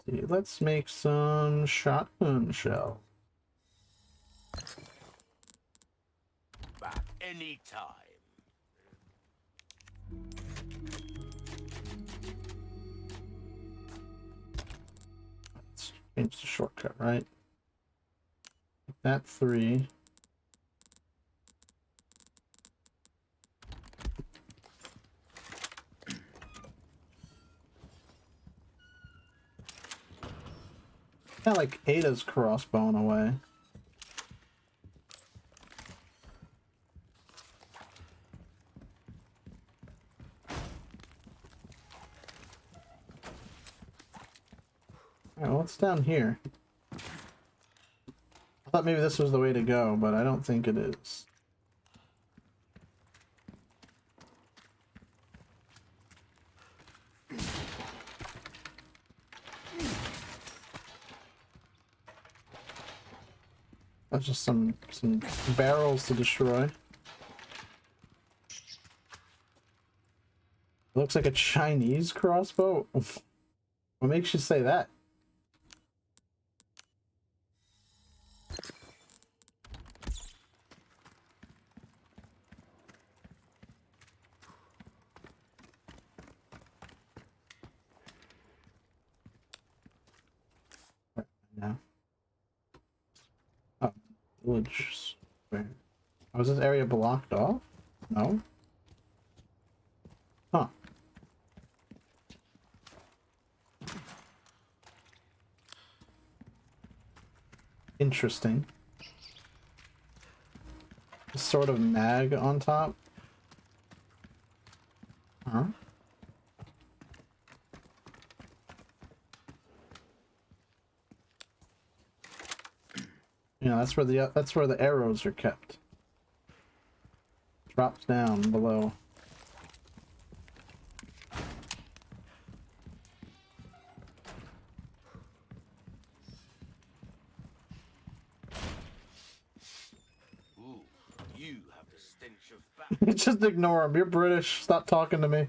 See, let's make some shotgun shell. Back anytime. Let's change the shortcut, right? That 3. Kind of like Ada's crossbow in a way. Alright, what's down here? I thought maybe this was the way to go, but I don't think it is. That's just some barrels to destroy. It looks like a Chinese crossbow. What makes you say that? Now. Oh, village. Where? Was this area blocked off? No. Huh. Interesting. Sort of mag on top. Huh? Yeah, that's where the arrows are kept. Drops down below. Ooh, you have the stench of battle. Just ignore him. You're British. Stop talking to me.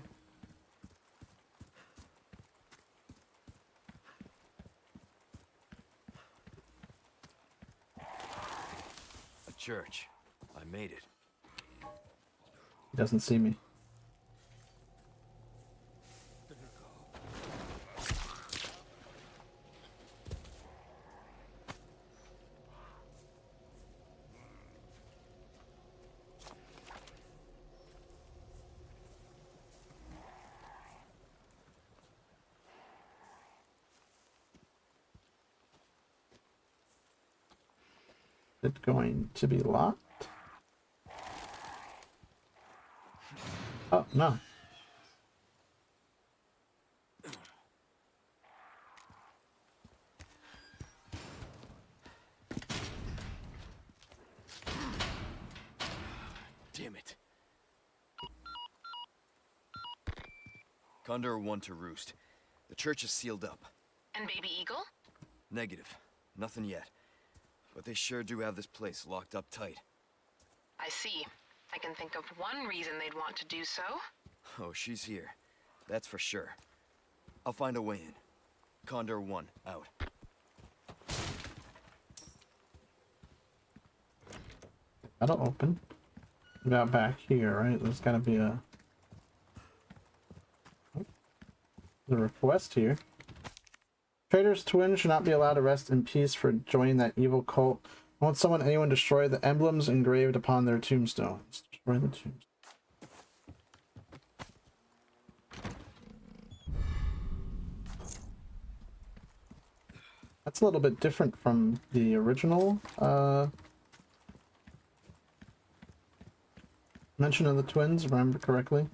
A church. I made it. He doesn't see me. it going to be locked? Oh, no. Damn it. Condor 1 to Roost. The church is sealed up. And Baby Eagle? Negative. Nothing yet. But they sure do have this place locked up tight. I see. I can think of one reason they'd want to do so. Oh, she's here. That's for sure. I'll find a way in. Condor 1, out. That'll open. About back here, right? There's gotta be a... The request here. Traitor's twin should not be allowed to rest in peace for joining that evil cult. Won't anyone destroy the emblems engraved upon their tombstones? Destroy the tombstones. That's a little bit different from the original mention of the twins, if I remember correctly.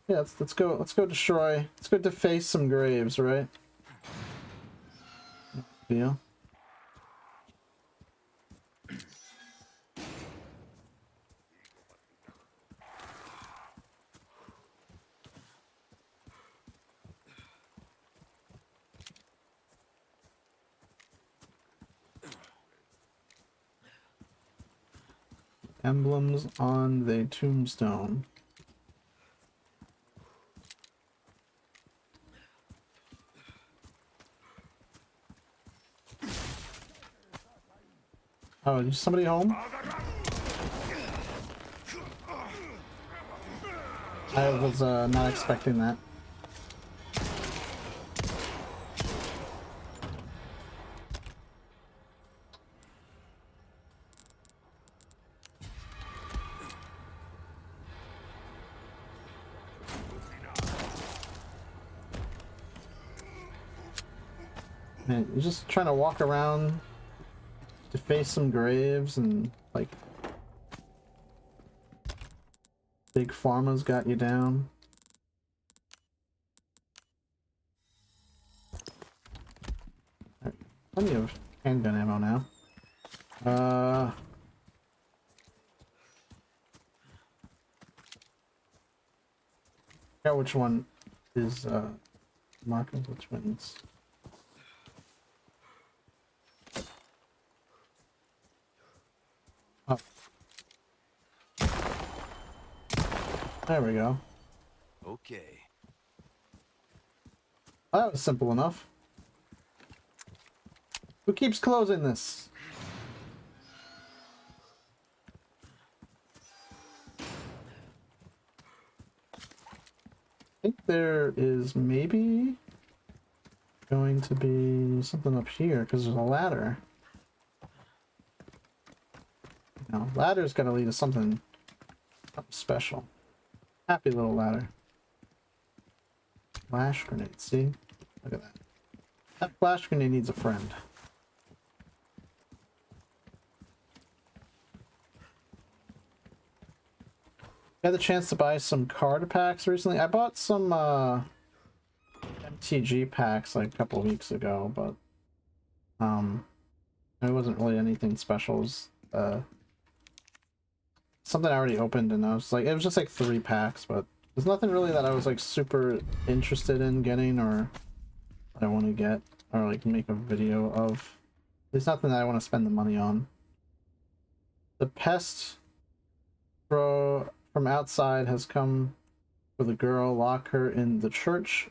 Yeah, let's go destroy, let's go deface some graves, right? Yeah. Emblems on the tombstone. Oh, is somebody home? I was not expecting that. Man, you're just trying to walk around, deface some graves, and like Big Pharma's got you down. Right, plenty of handgun ammo now. Yeah, which one is marking the twins? Oh. There we go. Okay. That was simple enough. Who keeps closing this? I think there is maybe going to be something up here because there's a ladder. No, ladder's got to lead to something special. Happy little ladder. Flash grenade, see? Look at that. That flash grenade needs a friend. Got the chance to buy some card packs recently. I bought some MTG packs like a couple of weeks ago, but it wasn't really anything special. It was, something I already opened, and I was like, it was just like 3 packs, but there's nothing really that I was like super interested in getting or that I want to get or like make a video of. There's nothing that I want to spend the money on. The pest from outside has come for the girl. Lock her in the church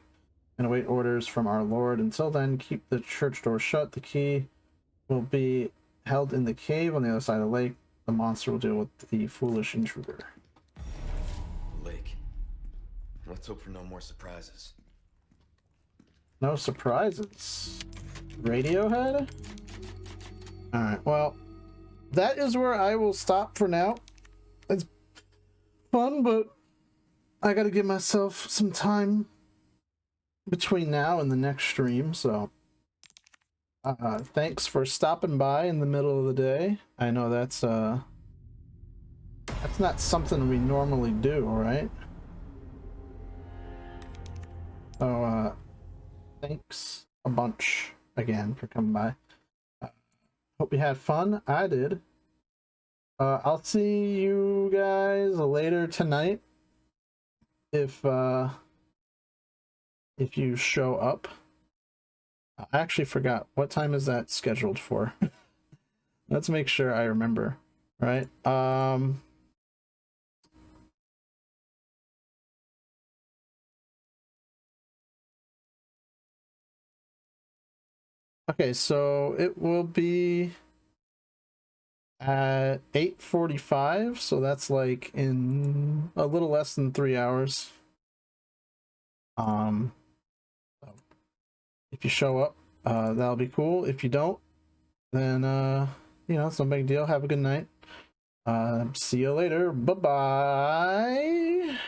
and await orders from our Lord. Until then, keep the church door shut. The key will be held in the cave on the other side of the lake. The monster will deal with the foolish intruder. Lake. Let's hope for no more surprises. No surprises. Radiohead? Alright, well, that is where I will stop for now. It's fun, but I gotta give myself some time between now and the next stream, so Thanks for stopping by in the middle of the day. I know that's not something we normally do, right? So thanks a bunch again for coming by. Hope you had fun. I did. I'll see you guys later tonight if you show up. I actually forgot, what time is that scheduled for? Let's make sure I remember, right? Okay, so it will be at 8:45, so that's like in a little less than 3 hours. So if you show up, that'll be cool. If you don't, then you know, it's no big deal. Have a good night. See you later. Bye bye.